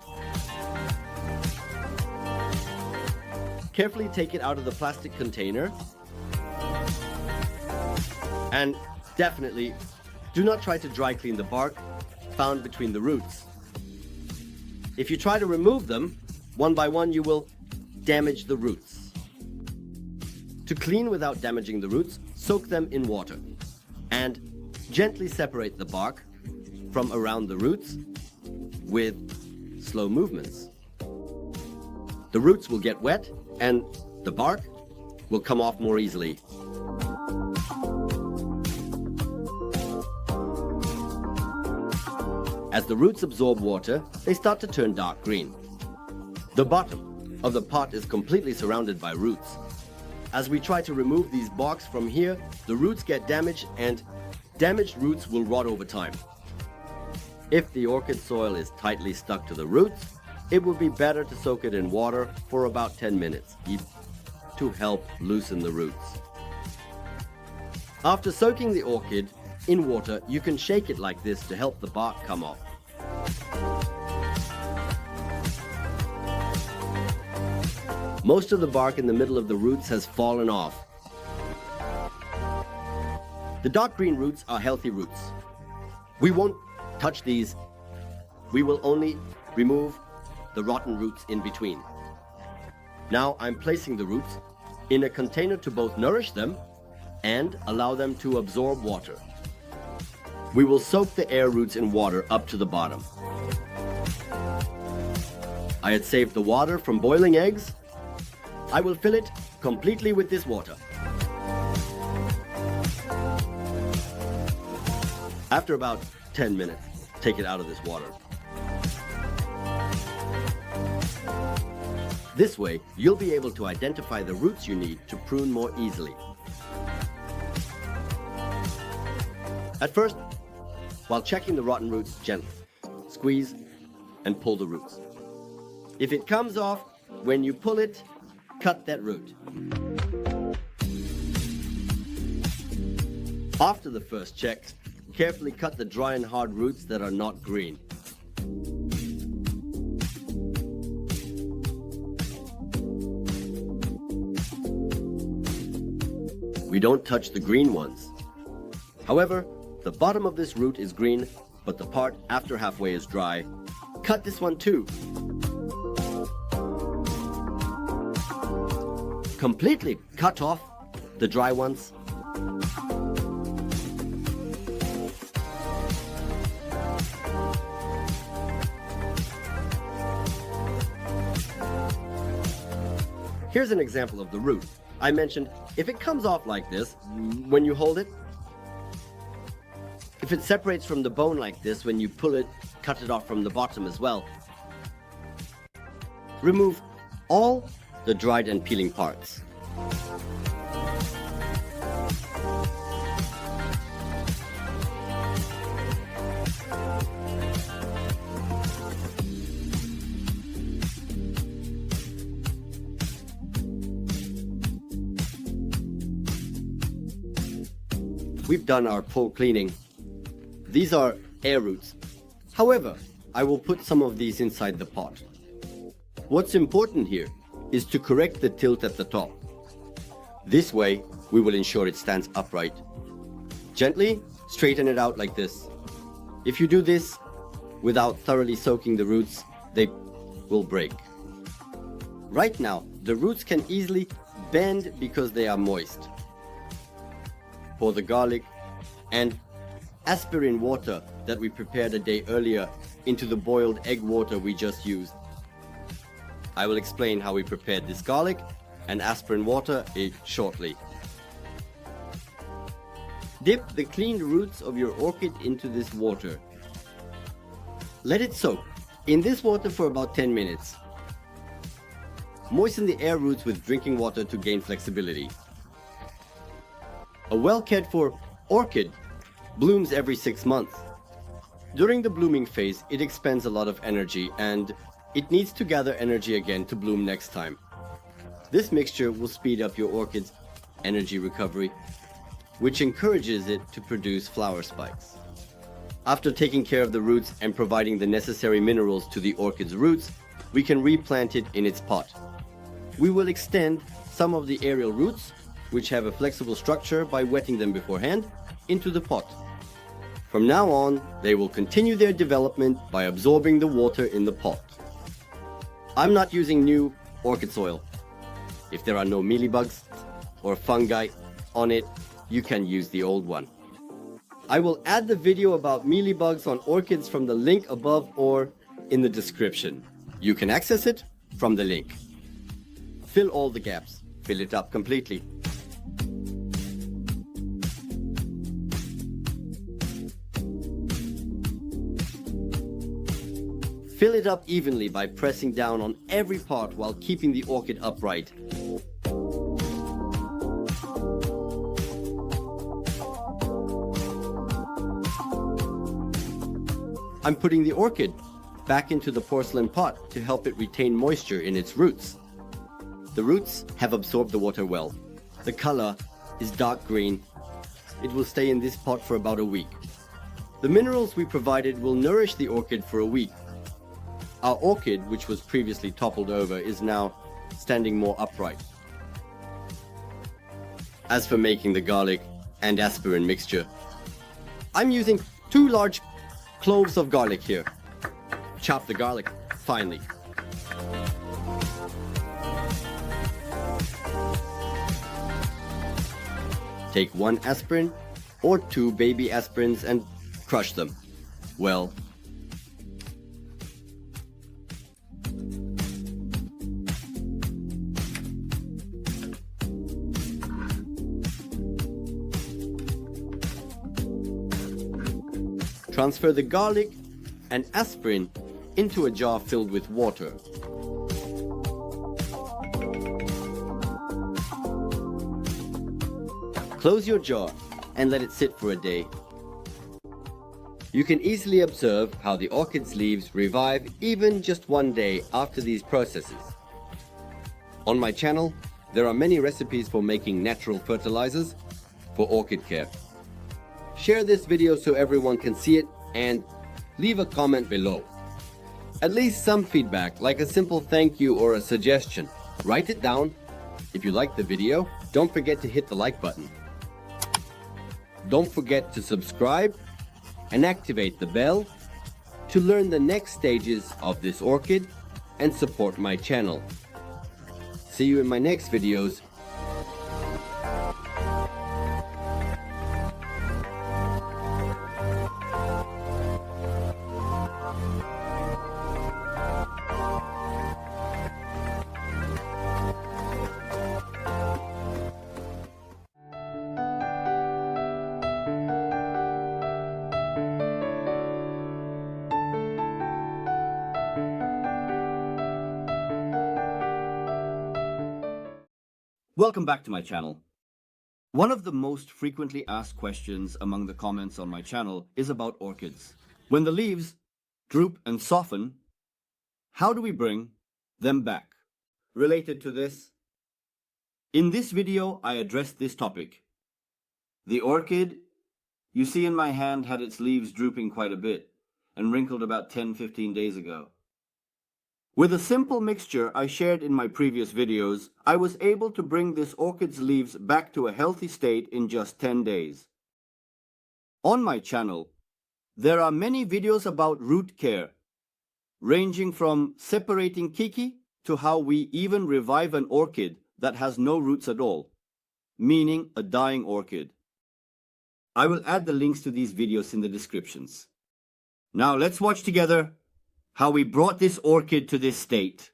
Carefully take it out of the plastic container. And definitely do not try to dry clean the bark found between the roots. If you try to remove them, one by one, you will damage the roots. To clean without damaging the roots, soak them in water and gently separate the bark from around the roots with slow movements. The roots will get wet and the bark will come off more easily. As the roots absorb water, they start to turn dark green. The bottom of the pot is completely surrounded by roots. As we try to remove these barks from here, the roots get damaged and damaged roots will rot over time. If the orchid soil is tightly stuck to the roots, it would be better to soak it in water for about 10 minutes to help loosen the roots. After soaking the orchid in water, you can shake it like this to help the bark come off. Most of the bark in the middle of the roots has fallen off. The dark green roots are healthy roots. We won't touch these. We will only remove the rotten roots in between. Now I'm placing the roots in a container to both nourish them and allow them to absorb water. We will soak the air roots in water up to the bottom. I had saved the water from boiling eggs. I will fill it completely with this water. After about 10 minutes, take it out of this water. This way, you'll be able to identify the roots you need to prune more easily. At first, while checking the rotten roots gently, squeeze and pull the roots. If it comes off, when you pull it, cut that root. After the first check, carefully cut the dry and hard roots that are not green. We don't touch the green ones. However, the bottom of this root is green, but the part after halfway is dry. Cut this one too. Completely cut off the dry ones. Here's an example of the root. I mentioned if it comes off like this when you hold it, if it separates from the bone like this when you pull it, cut it off from the bottom as well. Remove all the dried and peeling parts. We've done our full cleaning. These are air roots. However, I will put some of these inside the pot. What's important here is to correct the tilt at the top. This way, we will ensure it stands upright. Gently straighten it out like this. If you do this without thoroughly soaking the roots, they will break. Right now, the roots can easily bend because they are moist. Pour the garlic and aspirin water that we prepared a day earlier into the boiled egg water we just used. I will explain how we prepared this garlic and aspirin water shortly. Dip the cleaned roots of your orchid into this water. Let it soak in this water for about 10 minutes. Moisten the air roots with drinking water to gain flexibility. A well-cared for orchid blooms every 6 months. During the blooming phase, it expends a lot of energy and it needs to gather energy again to bloom next time. This mixture will speed up your orchid's energy recovery, which encourages it to produce flower spikes. After taking care of the roots and providing the necessary minerals to the orchid's roots, we can replant it in its pot. We will extend some of the aerial roots, which have a flexible structure, by wetting them beforehand, into the pot. From now on, they will continue their development by absorbing the water in the pot. I'm not using new orchid soil. If there are no mealybugs or fungi on it, you can use the old one. I will add the video about mealybugs on orchids from the link above or in the description. You can access it from the link. Fill all the gaps. Fill it up completely. Fill it up evenly by pressing down on every part while keeping the orchid upright. I'm putting the orchid back into the porcelain pot to help it retain moisture in its roots. The roots have absorbed the water well. The color is dark green. It will stay in this pot for about a week. The minerals we provided will nourish the orchid for a week. Our orchid, which was previously toppled over, is now standing more upright. As for making the garlic and aspirin mixture, I'm using 2 large cloves of garlic here. Chop the garlic finely. Take 1 aspirin or 2 baby aspirins and crush them well. Transfer the garlic and aspirin into a jar filled with water. Close your jar and let it sit for a day. You can easily observe how the orchid's leaves revive even just 1 day after these processes. On my channel, there are many recipes for making natural fertilizers for orchid care. Share this video so everyone can see it and leave a comment below. At least some feedback, like a simple thank you or a suggestion. Write it down. If you like the video, don't forget to hit the like button. Don't forget to subscribe and activate the bell to learn the next stages of this orchid and support my channel. See you in my next videos. Welcome back to my channel. One of the most frequently asked questions among the comments on my channel is about orchids. When the leaves droop and soften, how do we bring them back? Related to this, in this video I addressed this topic. The orchid you see in my hand had its leaves drooping quite a bit and wrinkled about 10-15 days ago. With a simple mixture I shared in my previous videos, I was able to bring this orchid's leaves back to a healthy state in just 10 days. On my channel, there are many videos about root care, ranging from separating keiki to how we even revive an orchid that has no roots at all, meaning a dying orchid. I will add the links to these videos in the descriptions. Now let's watch together how we brought this orchid to this state.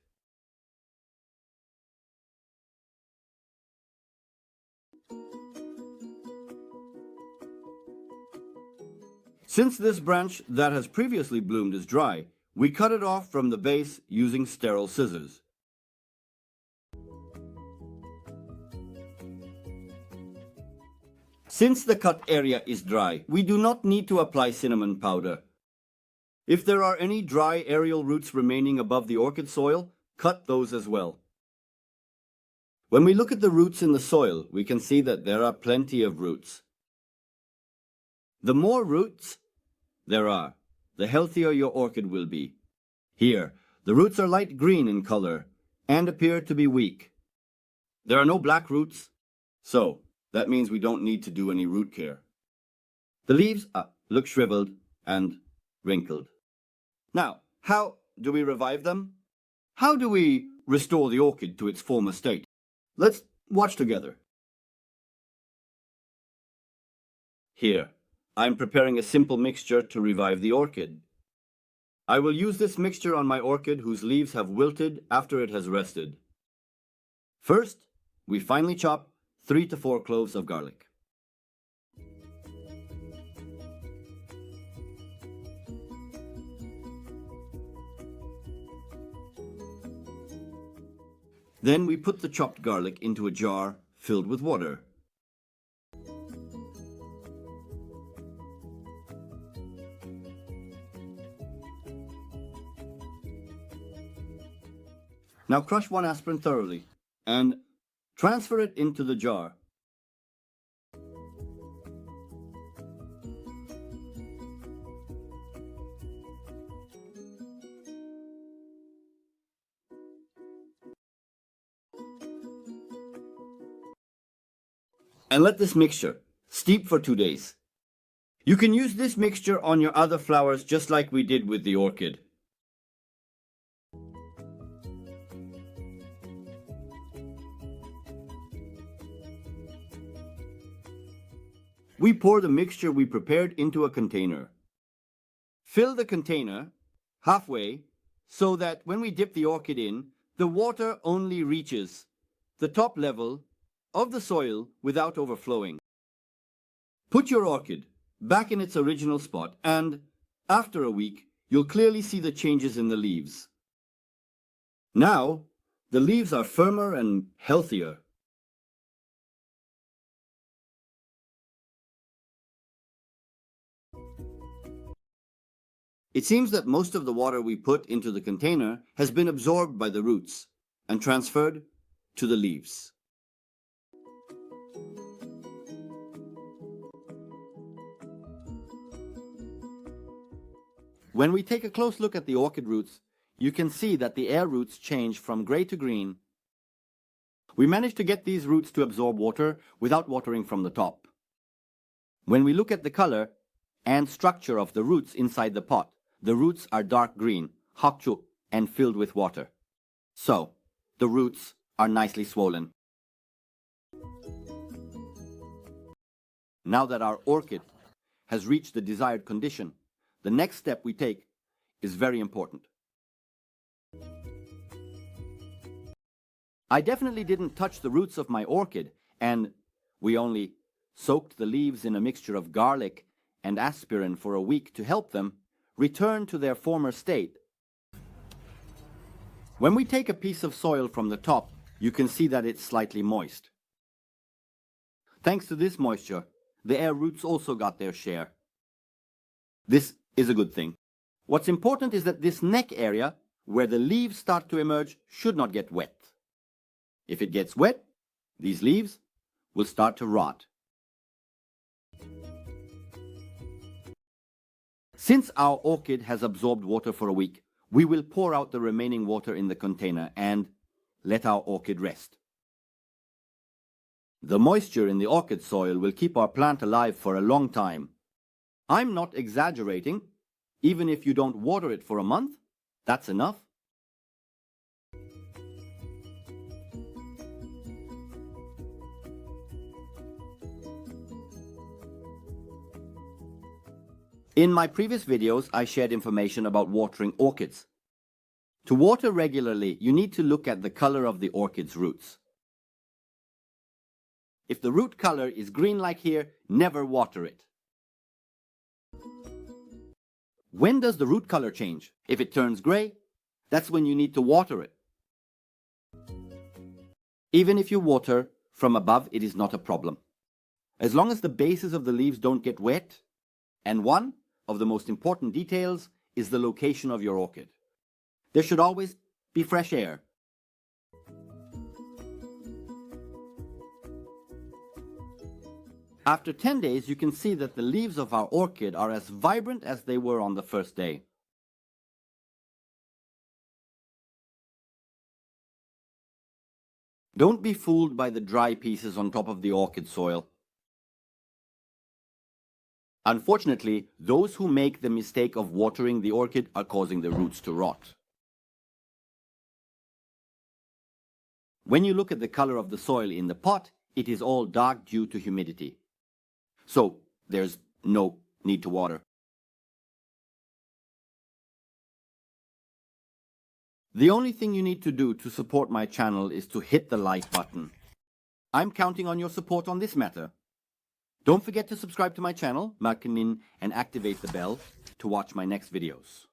Since this branch that has previously bloomed is dry, we cut it off from the base using sterile scissors. Since the cut area is dry, we do not need to apply cinnamon powder. If there are any dry aerial roots remaining above the orchid soil, cut those as well. When we look at the roots in the soil, we can see that there are plenty of roots. The more roots, there are, the healthier your orchid will be. Here, the roots are light green in color and appear to be weak. There are no black roots, so that means we don't need to do any root care. The leaves look shriveled and wrinkled. Now, how do we revive them? How do we restore the orchid to its former state? Let's watch together. Here, I'm preparing a simple mixture to revive the orchid. I will use this mixture on my orchid whose leaves have wilted after it has rested. First, we finely chop 3 to 4 cloves of garlic. Then we put the chopped garlic into a jar filled with water. Now crush 1 aspirin thoroughly and transfer it into the jar. And let this mixture steep for 2 days. You can use this mixture on your other flowers just like we did with the orchid. We pour the mixture we prepared into a container. Fill the container halfway so that when we dip the orchid in, the water only reaches the top level of the soil without overflowing. Put your orchid back in its original spot and, after a week, you'll clearly see the changes in the leaves. Now, the leaves are firmer and healthier. It seems that most of the water we put into the container has been absorbed by the roots and transferred to the leaves. When we take a close look at the orchid roots, you can see that the air roots change from gray to green. We managed to get these roots to absorb water without watering from the top. When we look at the color and structure of the roots inside the pot, the roots are dark green, hakchuk, and filled with water. So, the roots are nicely swollen. Now that our orchid has reached the desired condition, the next step we take is very important. I definitely didn't touch the roots of my orchid, and we only soaked the leaves in a mixture of garlic and aspirin for a week to help them return to their former state. When we take a piece of soil from the top, you can see that it's slightly moist. Thanks to this moisture, the air roots also got their share. This is a good thing. What's important is that this neck area, where the leaves start to emerge, should not get wet. If it gets wet, these leaves will start to rot. Since our orchid has absorbed water for a week, we will pour out the remaining water in the container and let our orchid rest. The moisture in the orchid soil will keep our plant alive for a long time. I'm not exaggerating. Even if you don't water it for a month, that's enough. In my previous videos, I shared information about watering orchids. To water regularly, you need to look at the color of the orchid's roots. If the root color is green like here, never water it. When does the root color change? If it turns gray, that's when you need to water it. Even if you water from above, it is not a problem. As long as the bases of the leaves don't get wet, and one of the most important details is the location of your orchid. There should always be fresh air. After 10 days, you can see that the leaves of our orchid are as vibrant as they were on the first day. Don't be fooled by the dry pieces on top of the orchid soil. Unfortunately, those who make the mistake of watering the orchid are causing the roots to rot. When you look at the color of the soil in the pot, it is all dark due to humidity. So, there's no need to water. The only thing you need to do to support my channel is to hit the like button. I'm counting on your support on this matter. Don't forget to subscribe to my channel, and activate the bell to watch my next videos.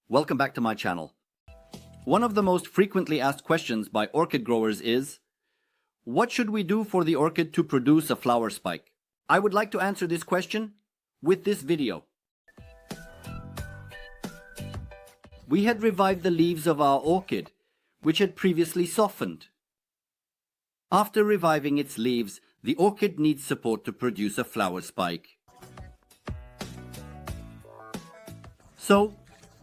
Welcome back to my channel. One of the most frequently asked questions by orchid growers is, what should we do for the orchid to produce a flower spike? I would like to answer this question with this video. We had revived the leaves of our orchid, which had previously softened. After reviving its leaves, the orchid needs support to produce a flower spike. So,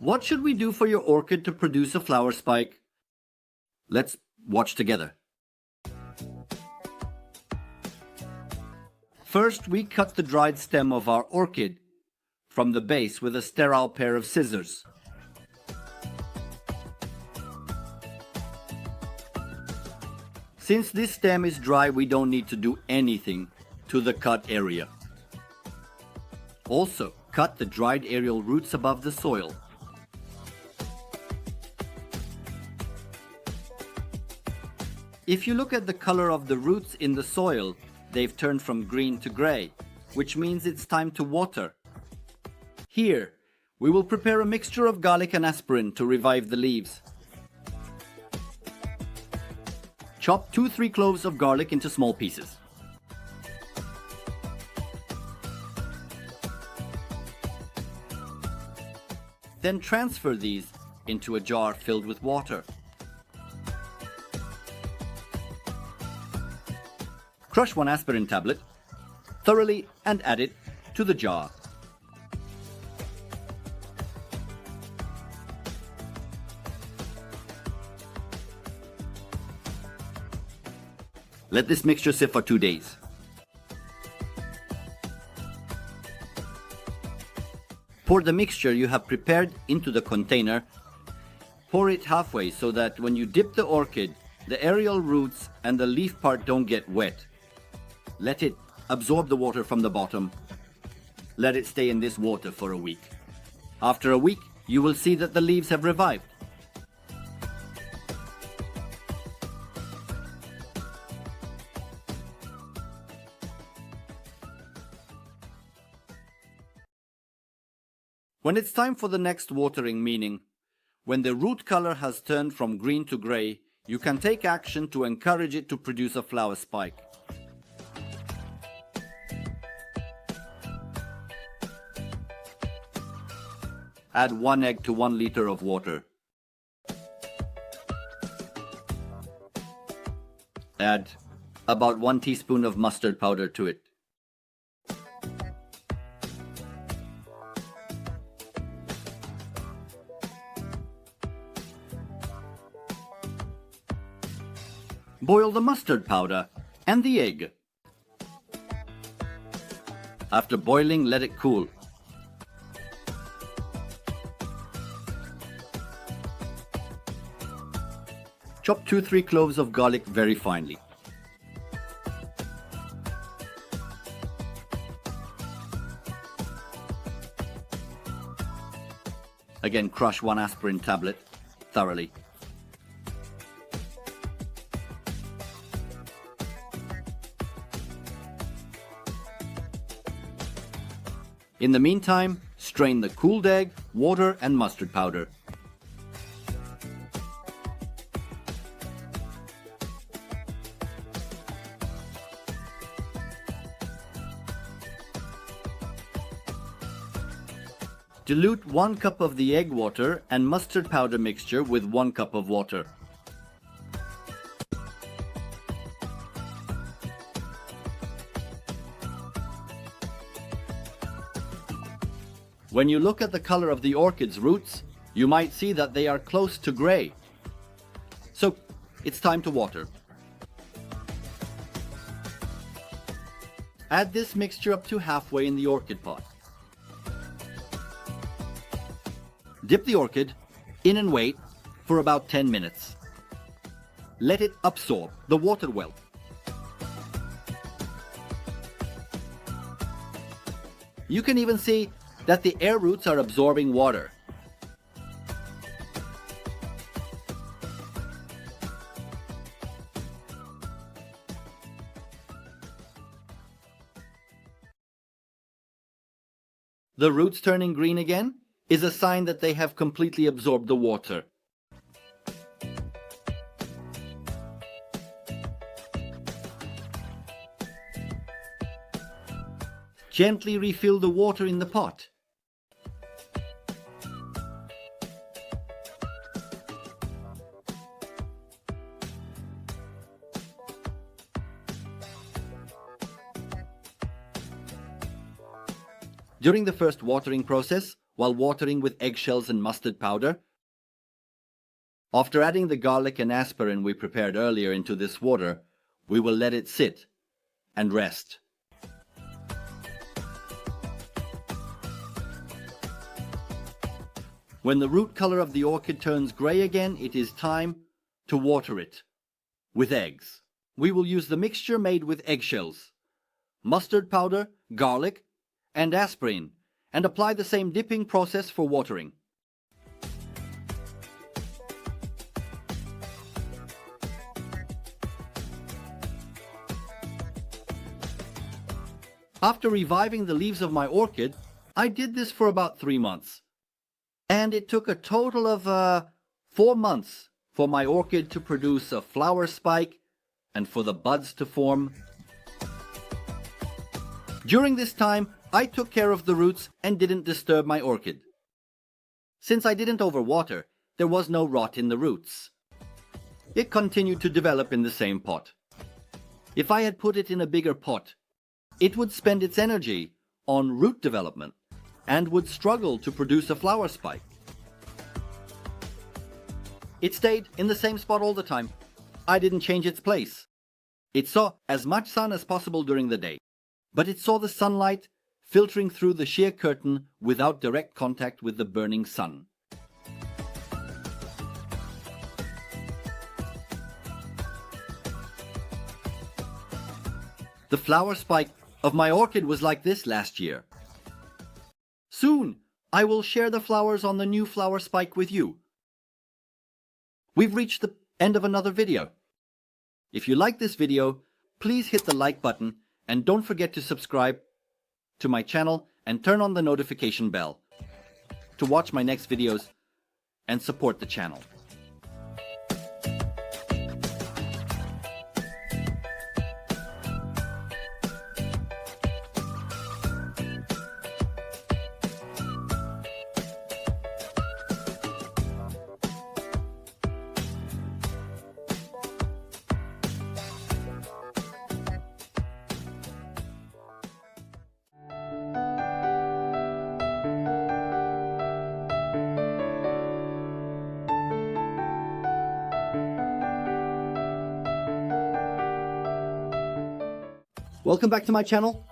what should we do for your orchid to produce a flower spike? Let's watch together. First, we cut the dried stem of our orchid from the base with a sterile pair of scissors. Since this stem is dry, we don't need to do anything to the cut area. Also, cut the dried aerial roots above the soil. If you look at the color of the roots in the soil, they've turned from green to gray, which means it's time to water. Here, we will prepare a mixture of garlic and aspirin to revive the leaves. Chop 2-3 cloves of garlic into small pieces. Then transfer these into a jar filled with water. Crush 1 aspirin tablet thoroughly and add it to the jar. Let this mixture sit for 2 days. Pour the mixture you have prepared into the container. Pour it halfway so that when you dip the orchid, the aerial roots and the leaf part don't get wet. Let it absorb the water from the bottom. Let it stay in this water for a week. After a week, you will see that the leaves have revived. When it's time for the next watering, meaning when the root color has turned from green to gray, you can take action to encourage it to produce a flower spike. Add 1 egg to 1 liter of water. Add about 1 teaspoon of mustard powder to it. Boil the mustard powder and the egg. After boiling, let it cool. Chop 2-3 cloves of garlic very finely. Again, crush 1 aspirin tablet thoroughly. In the meantime, strain the cooled egg, water and mustard powder. Dilute 1 cup of the egg water and mustard powder mixture with 1 cup of water. When you look at the color of the orchid's roots, you might see that they are close to gray. So it's time to water. Add this mixture up to halfway in the orchid pot. Dip the orchid in and wait for about 10 minutes. Let it absorb the water well. You can even see that the air roots are absorbing water. The roots turning green again is a sign that they have completely absorbed the water. Gently refill the water in the pot. During the first watering process, while watering with eggshells and mustard powder, after adding the garlic and aspirin we prepared earlier into this water, we will let it sit and rest. When the root color of the orchid turns gray again, it is time to water it with eggs. We will use the mixture made with eggshells, mustard powder, garlic, and aspirin, and apply the same dipping process for watering. After reviving the leaves of my orchid, I did this for about 3 months. And it took a total of 4 months for my orchid to produce a flower spike and for the buds to form. During this time, I took care of the roots and didn't disturb my orchid. Since I didn't overwater, there was no rot in the roots. It continued to develop in the same pot. If I had put it in a bigger pot, it would spend its energy on root development and would struggle to produce a flower spike. It stayed in the same spot all the time. I didn't change its place. It saw as much sun as possible during the day, but it saw the sunlight filtering through the sheer curtain without direct contact with the burning sun. The flower spike of my orchid was like this last year. Soon, I will share the flowers on the new flower spike with you. We've reached the end of another video. If you like this video, please hit the like button and don't forget to subscribe to my channel and turn on the notification bell to watch my next videos and support the channel. Welcome back to my channel.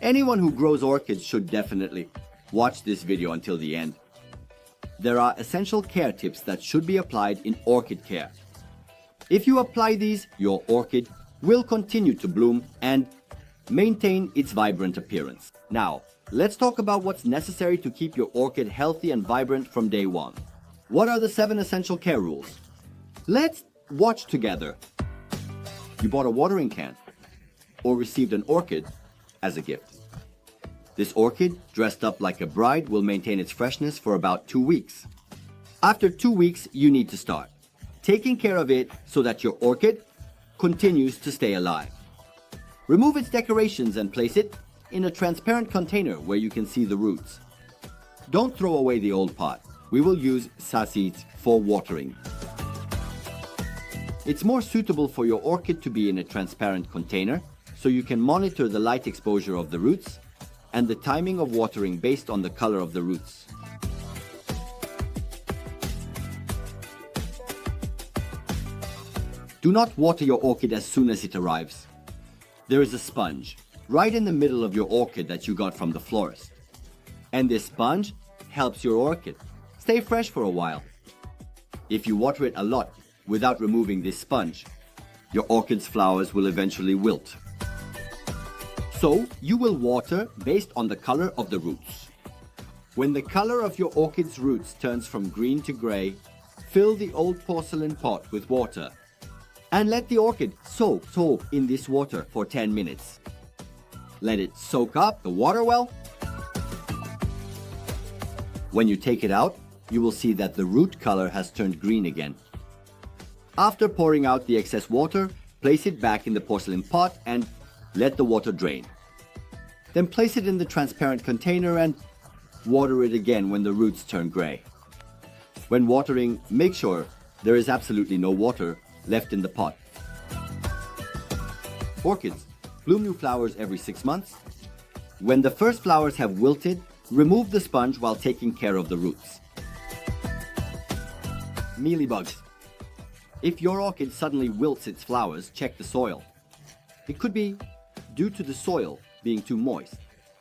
Anyone who grows orchids should definitely watch this video until the end. There are essential care tips that should be applied in orchid care. If you apply these, your orchid will continue to bloom and maintain its vibrant appearance. Now, let's talk about what's necessary to keep your orchid healthy and vibrant from day one. What are the 7 essential care rules? Let's watch together. You bought a watering can or received an orchid as a gift. This orchid, dressed up like a bride, will maintain its freshness for about 2 weeks. After 2 weeks, you need to start taking care of it so that your orchid continues to stay alive. Remove its decorations and place it in a transparent container where you can see the roots. Don't throw away the old pot. We will use seeds for watering. It's more suitable for your orchid to be in a transparent container so you can monitor the light exposure of the roots and the timing of watering based on the color of the roots. Do not water your orchid as soon as it arrives. There is a sponge right in the middle of your orchid that you got from the florist. And this sponge helps your orchid stay fresh for a while. If you water it a lot without removing this sponge, your orchid's flowers will eventually wilt. So you will water based on the color of the roots. When the color of your orchid's roots turns from green to gray, fill the old porcelain pot with water and let the orchid soak in this water for 10 minutes. Let it soak up the water well. When you take it out, you will see that the root color has turned green again. After pouring out the excess water, place it back in the porcelain pot and let the water drain. Then place it in the transparent container and water it again when the roots turn gray. When watering, make sure there is absolutely no water left in the pot. Orchids bloom new flowers every 6 months. When the first flowers have wilted, remove the sponge while taking care of the roots. Mealybugs. If your orchid suddenly wilts its flowers, check the soil. It could be due to the soil being too moist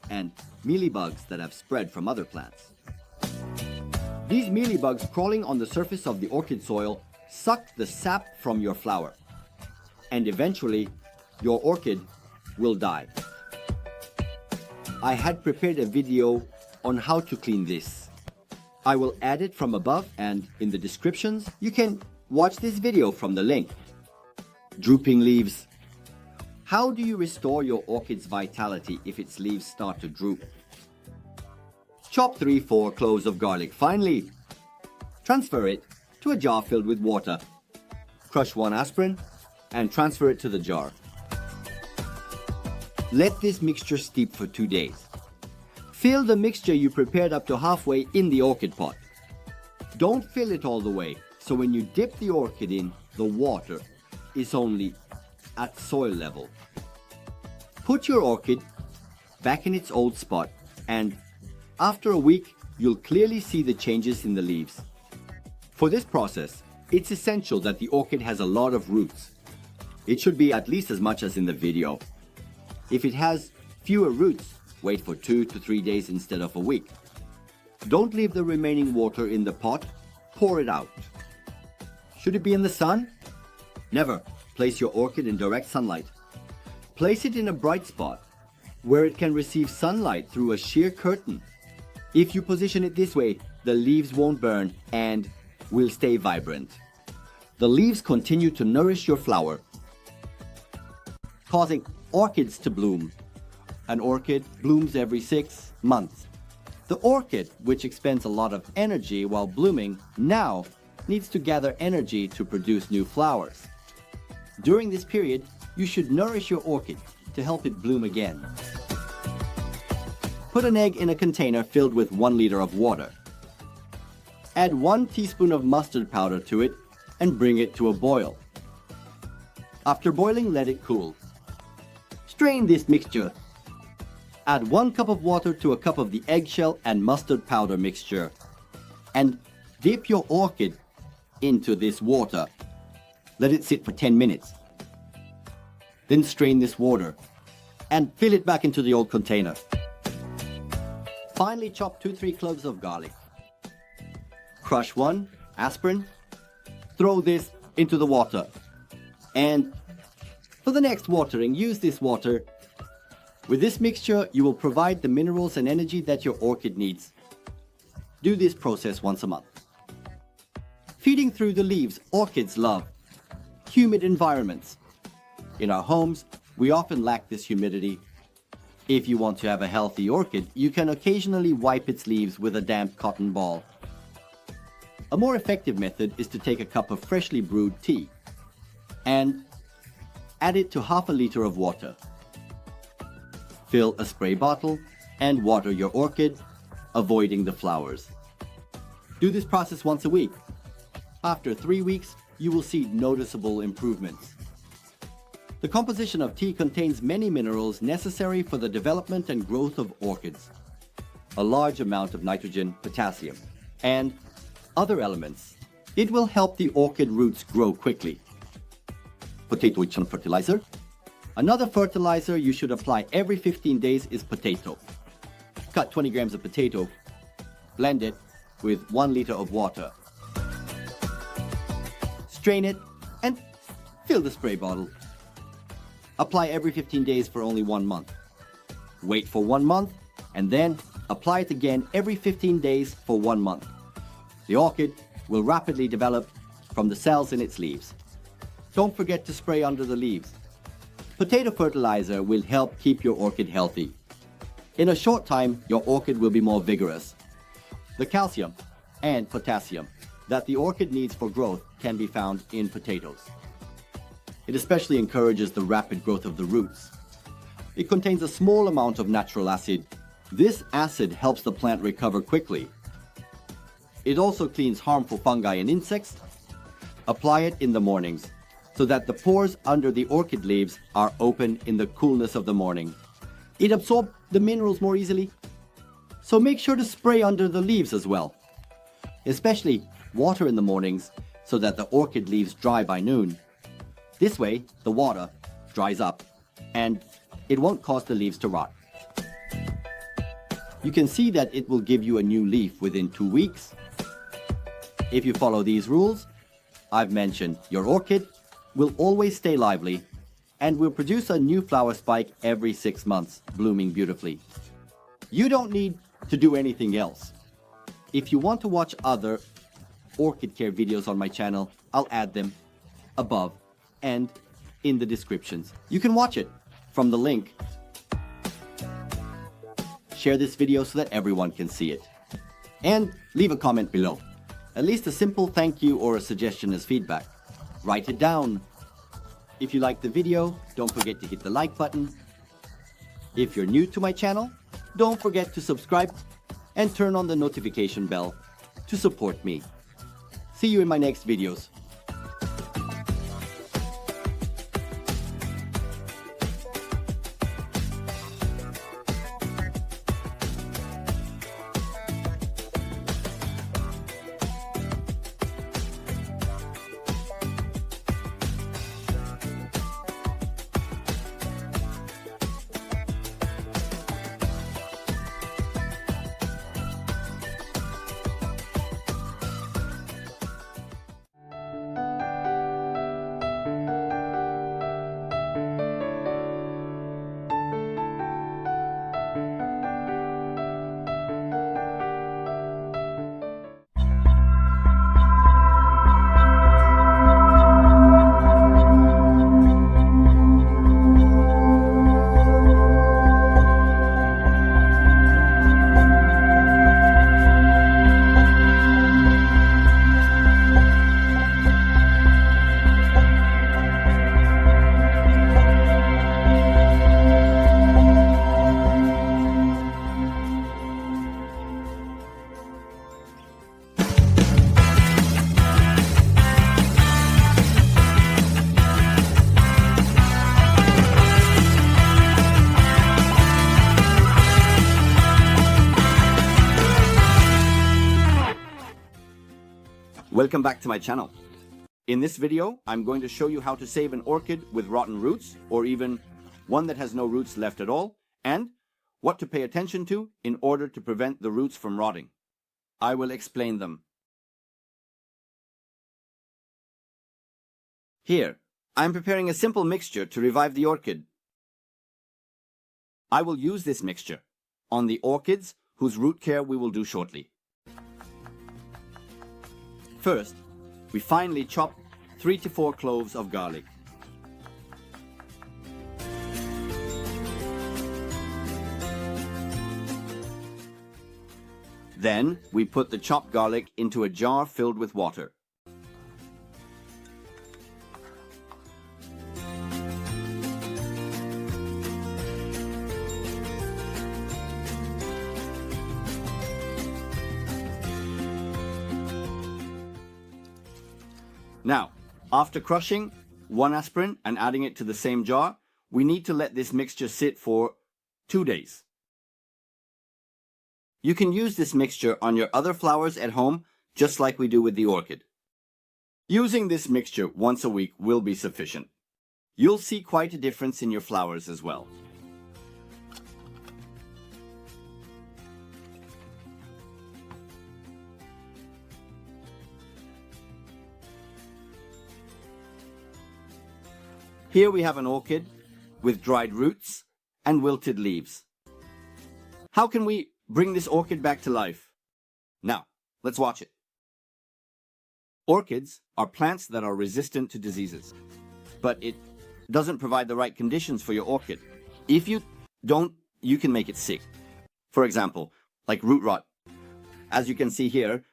and mealybugs that have spread from other plants. These mealybugs crawling on the surface of the orchid soil suck the sap from your flower, and eventually your orchid will die. I had prepared a video on how to clean this. I will add it from above, and in the descriptions you can watch this video from the link. Drooping leaves. How do you restore your orchid's vitality if its leaves start to droop? Chop 3-4 cloves of garlic finely. Transfer it to a jar filled with water. Crush 1 aspirin and transfer it to the jar. Let this mixture steep for 2 days. Fill the mixture you prepared up to halfway in the orchid pot. Don't fill it all the way, so when you dip the orchid in, the water is only at soil level. Put your orchid back in its old spot, and after a week, you'll clearly see the changes in the leaves. For this process, it's essential that the orchid has a lot of roots. It should be at least as much as in the video. If it has fewer roots, wait for 2 to 3 days instead of a week. Don't leave the remaining water in the pot, pour it out. Should it be in the sun? Never. Place your orchid in direct sunlight. Place it in a bright spot where it can receive sunlight through a sheer curtain. If you position it this way, the leaves won't burn and will stay vibrant. The leaves continue to nourish your flower, causing orchids to bloom. An orchid blooms every 6 months. The orchid, which expends a lot of energy while blooming, now needs to gather energy to produce new flowers. During this period, you should nourish your orchid to help it bloom again. Put an egg in a container filled with 1 liter of water. Add 1 teaspoon of mustard powder to it and bring it to a boil. After boiling, let it cool. Strain this mixture. Add 1 cup of water to a cup of the eggshell and mustard powder mixture. And dip your orchid into this water. Let it sit for 10 minutes. Then strain this water and fill it back into the old container. Finally, chop 2-3 cloves of garlic. Crush 1 aspirin. Throw this into the water. And for the next watering, use this water. With this mixture, you will provide the minerals and energy that your orchid needs. Do this process once a month. Feeding through the leaves, orchids love humid environments. In our homes, we often lack this humidity. If you want to have a healthy orchid, you can occasionally wipe its leaves with a damp cotton ball. A more effective method is to take a cup of freshly brewed tea and add it to half a liter of water. Fill a spray bottle and water your orchid, avoiding the flowers. Do this process once a week. After 3 weeks, you will see noticeable improvements. The composition of tea contains many minerals necessary for the development and growth of orchids. A large amount of nitrogen, potassium, and other elements. It will help the orchid roots grow quickly. Potato fertilizer. Another fertilizer you should apply every 15 days is potato. Cut 20 grams of potato, blend it with 1 liter of water. Strain it and fill the spray bottle. Apply every 15 days for only 1 month. Wait for 1 month and then apply it again every 15 days for 1 month. The orchid will rapidly develop from the cells in its leaves. Don't forget to spray under the leaves. Potato fertilizer will help keep your orchid healthy. In a short time, your orchid will be more vigorous. The calcium and potassium that the orchid needs for growth can be found in potatoes. It especially encourages the rapid growth of the roots. It contains a small amount of natural acid. This acid helps the plant recover quickly. It also cleans harmful fungi and insects. Apply it in the mornings so that the pores under the orchid leaves are open in the coolness of the morning. It absorbs the minerals more easily. So make sure to spray under the leaves as well. Especially water in the mornings so that the orchid leaves dry by noon. This way, the water dries up and it won't cause the leaves to rot. You can see that it will give you a new leaf within 2 weeks. If you follow these rules I've mentioned, your orchid will always stay lively and will produce a new flower spike every 6 months, blooming beautifully. You don't need to do anything else. If you want to watch other orchid care videos on my channel, I'll add them above and in the descriptions. You can watch it from the link. Share this video so that everyone can see it. And leave a comment below. At least a simple thank you or a suggestion as feedback. Write it down. If you liked the video, don't forget to hit the like button. If you're new to my channel, don't forget to subscribe and turn on the notification bell to support me. See you in my next videos. Welcome back to my channel. In this video, I'm going to show you how to save an orchid with rotten roots or even one that has no roots left at all, and what to pay attention to in order to prevent the roots from rotting. I will explain them. Here, I am preparing a simple mixture to revive the orchid. I will use this mixture on the orchids whose root care we will do shortly. First, we finely chop 3 to 4 cloves of garlic. Then, we put the chopped garlic into a jar filled with water. Now, after crushing 1 aspirin and adding it to the same jar, we need to let this mixture sit for 2 days. You can use this mixture on your other flowers at home, just like we do with the orchid. Using this mixture once a week will be sufficient. You'll see quite a difference in your flowers as well. Here we have an orchid with dried roots and wilted leaves. How can we bring this orchid back to life? Now, let's watch it. Orchids are plants that are resistant to diseases, but it doesn't provide the right conditions for your orchid. If you don't, you can make it sick. For example, like root rot. As you can see here,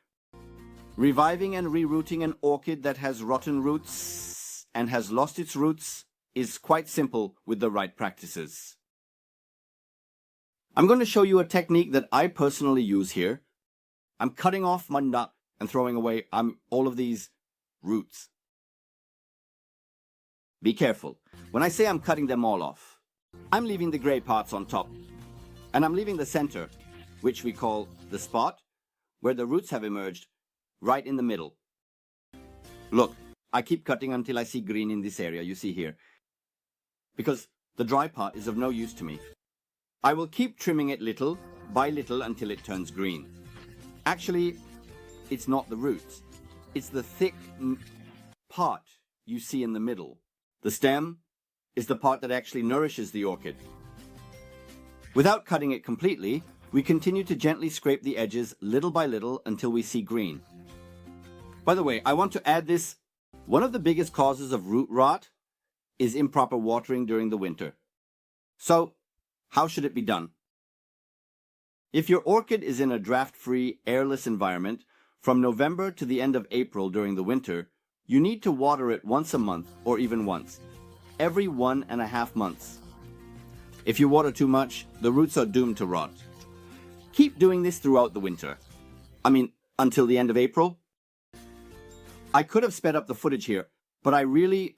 reviving and rerooting an orchid that has rotten roots and has lost its roots is quite simple with the right practices. I'm going to show you a technique that I personally use here. I'm cutting off my nut and throwing away all of these roots. Be careful. When I say I'm cutting them all off, I'm leaving the gray parts on top. And I'm leaving the center, which we call the spot, where the roots have emerged, right in the middle. Look, I keep cutting until I see green in this area you see here, because the dry part is of no use to me. I will keep trimming it little by little until it turns green. Actually, it's not the roots. It's the thick part you see in the middle. The stem is the part that actually nourishes the orchid. Without cutting it completely, we continue to gently scrape the edges little by little until we see green. By the way, I want to add this. One of the biggest causes of root rot is improper watering during the winter. So, how should it be done? If your orchid is in a draft-free, airless environment, from November to the end of April during the winter, you need to water it once a month or even once, every 1.5 months. If you water too much, the roots are doomed to rot. Keep doing this throughout the winter. Until the end of April. I could have sped up the footage here, but I really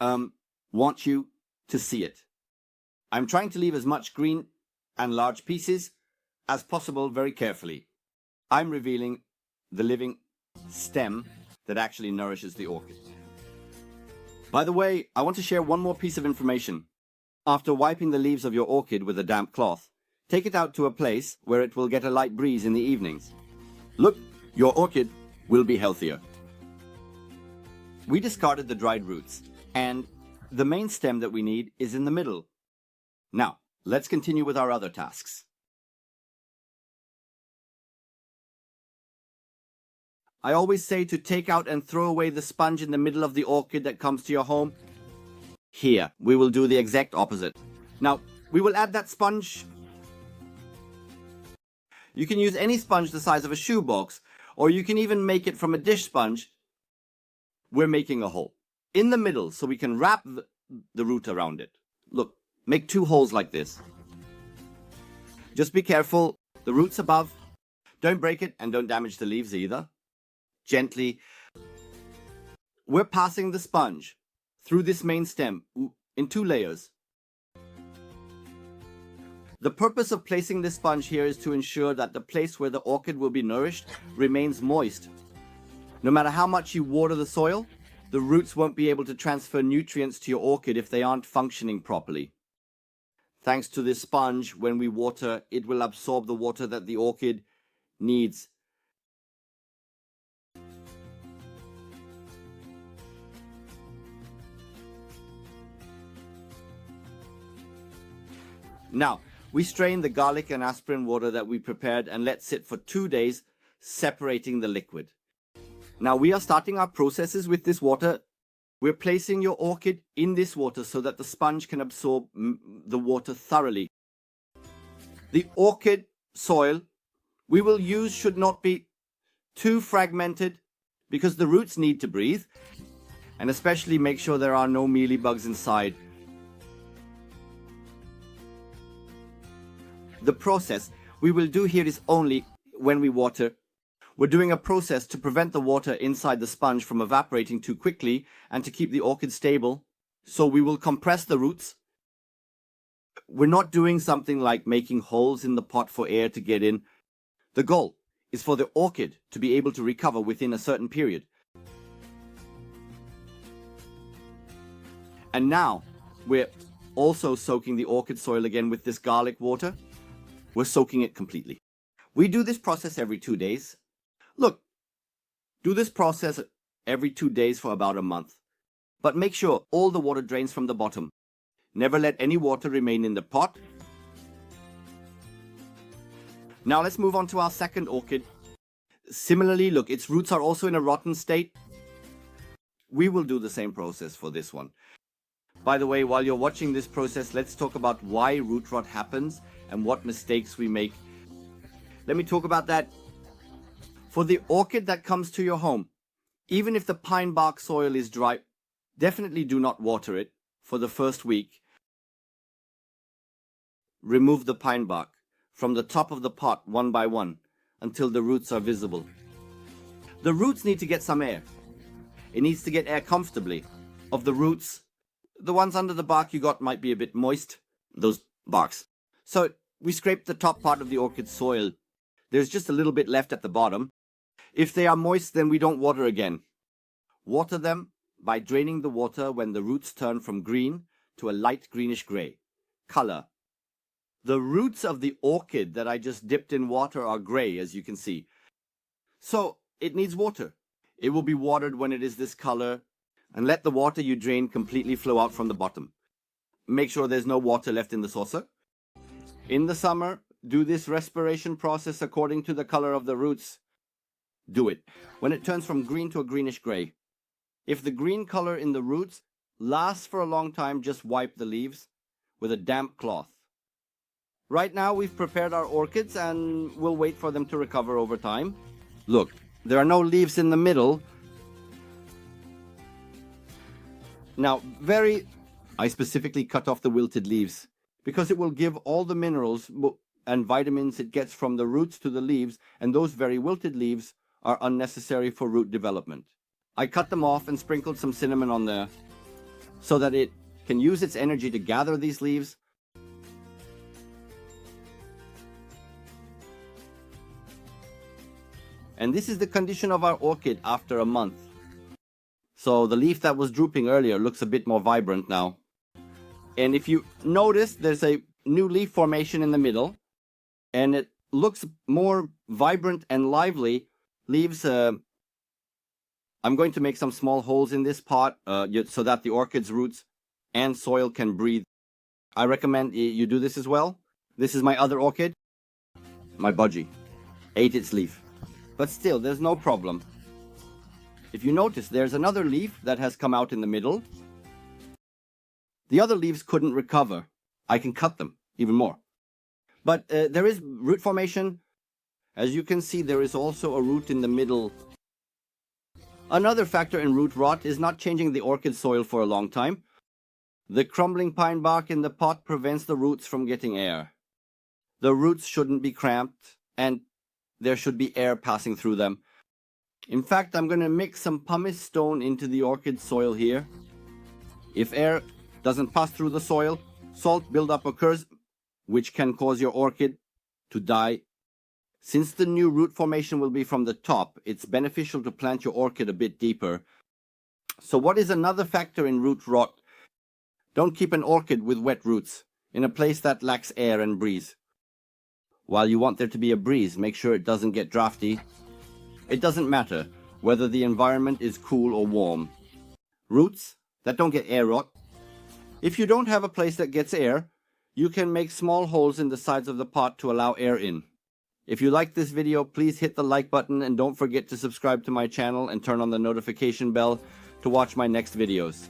want you to see it. I'm trying to leave as much green and large pieces as possible very carefully. I'm revealing the living stem that actually nourishes the orchid. By the way, I want to share one more piece of information. After wiping the leaves of your orchid with a damp cloth, take it out to a place where it will get a light breeze in the evenings. Look, your orchid will be healthier. We discarded the dried roots, and the main stem that we need is in the middle. Now, let's continue with our other tasks. I always say to take out and throw away the sponge in the middle of the orchid that comes to your home. Here, we will do the exact opposite. Now, we will add that sponge. You can use any sponge the size of a shoebox, or you can even make it from a dish sponge. We're making a hole in the middle so we can wrap the root around it. Look, make 2 holes like this. Just be careful, the roots above. Don't break it and don't damage the leaves either. Gently. We're passing the sponge through this main stem in 2 layers. The purpose of placing this sponge here is to ensure that the place where the orchid will be nourished remains moist. No matter how much you water the soil, the roots won't be able to transfer nutrients to your orchid if they aren't functioning properly. Thanks to this sponge, when we water, it will absorb the water that the orchid needs. Now, we strain the garlic and aspirin water that we prepared and let sit for 2 days, separating the liquid. Now, we are starting our processes with this water. We're placing your orchid in this water so that the sponge can absorb the water thoroughly. The orchid soil we will use should not be too fragmented because the roots need to breathe, and especially make sure there are no mealybugs inside. The process we will do here is only when we water. We're doing a process to prevent the water inside the sponge from evaporating too quickly and to keep the orchid stable. So we will compress the roots. We're not doing something like making holes in the pot for air to get in. The goal is for the orchid to be able to recover within a certain period. And now we're also soaking the orchid soil again with this garlic water. We're soaking it completely. We do this process every 2 days. Look, do this process every 2 days for about a month. But make sure all the water drains from the bottom. Never let any water remain in the pot. Now let's move on to our second orchid. Similarly, look, its roots are also in a rotten state. We will do the same process for this one. By the way, while you're watching this process, let's talk about why root rot happens and what mistakes we make. Let me talk about that. For the orchid that comes to your home, even if the pine bark soil is dry, definitely do not water it for the first week. Remove the pine bark from the top of the pot one by one until the roots are visible. The roots need to get some air. It needs to get air comfortably. Of the roots, the ones under the bark you got might be a bit moist, those barks. So we scrape the top part of the orchid soil. There's just a little bit left at the bottom. If they are moist, then we don't water again. Water them by draining the water when the roots turn from green to a light greenish gray color. The roots of the orchid that I just dipped in water are gray, as you can see. So it needs water. It will be watered when it is this color, and let the water you drain completely flow out from the bottom. Make sure there's no water left in the saucer. In the summer, do this respiration process according to the color of the roots. Do it when it turns from green to a greenish gray. If the green color in the roots lasts for a long time, just wipe the leaves with a damp cloth. Right now we've prepared our orchids and we'll wait for them to recover over time. Look, there are no leaves in the middle. Now, I specifically cut off the wilted leaves because it will give all the minerals and vitamins it gets from the roots to the leaves, and those very wilted leaves are unnecessary for root development. I cut them off and sprinkled some cinnamon on there so that it can use its energy to gather these leaves. And this is the condition of our orchid after a month. So the leaf that was drooping earlier looks a bit more vibrant now. And if you notice, there's a new leaf formation in the middle, and it looks more vibrant and lively. Leaves, I'm going to make some small holes in this pot so that the orchid's roots and soil can breathe. I recommend you do this as well. This is my other orchid. My budgie ate its leaf. But still, there's no problem. If you notice, there's another leaf that has come out in the middle. The other leaves couldn't recover. I can cut them even more. But there is root formation. As you can see, there is also a root in the middle. Another factor in root rot is not changing the orchid soil for a long time. The crumbling pine bark in the pot prevents the roots from getting air. The roots shouldn't be cramped, and there should be air passing through them. In fact, I'm going to mix some pumice stone into the orchid soil here. If air doesn't pass through the soil, salt buildup occurs, which can cause your orchid to die. Since the new root formation will be from the top, it's beneficial to plant your orchid a bit deeper. So what is another factor in root rot? Don't keep an orchid with wet roots. in a place that lacks air and breeze. While you want there to be a breeze, make sure it doesn't get drafty. It doesn't matter whether the environment is cool or warm. Roots that don't get air rot. If you don't have a place that gets air, you can make small holes in the sides of the pot to allow air in. If you like this video, please hit the like button and don't forget to subscribe to my channel and turn on the notification bell to watch my next videos.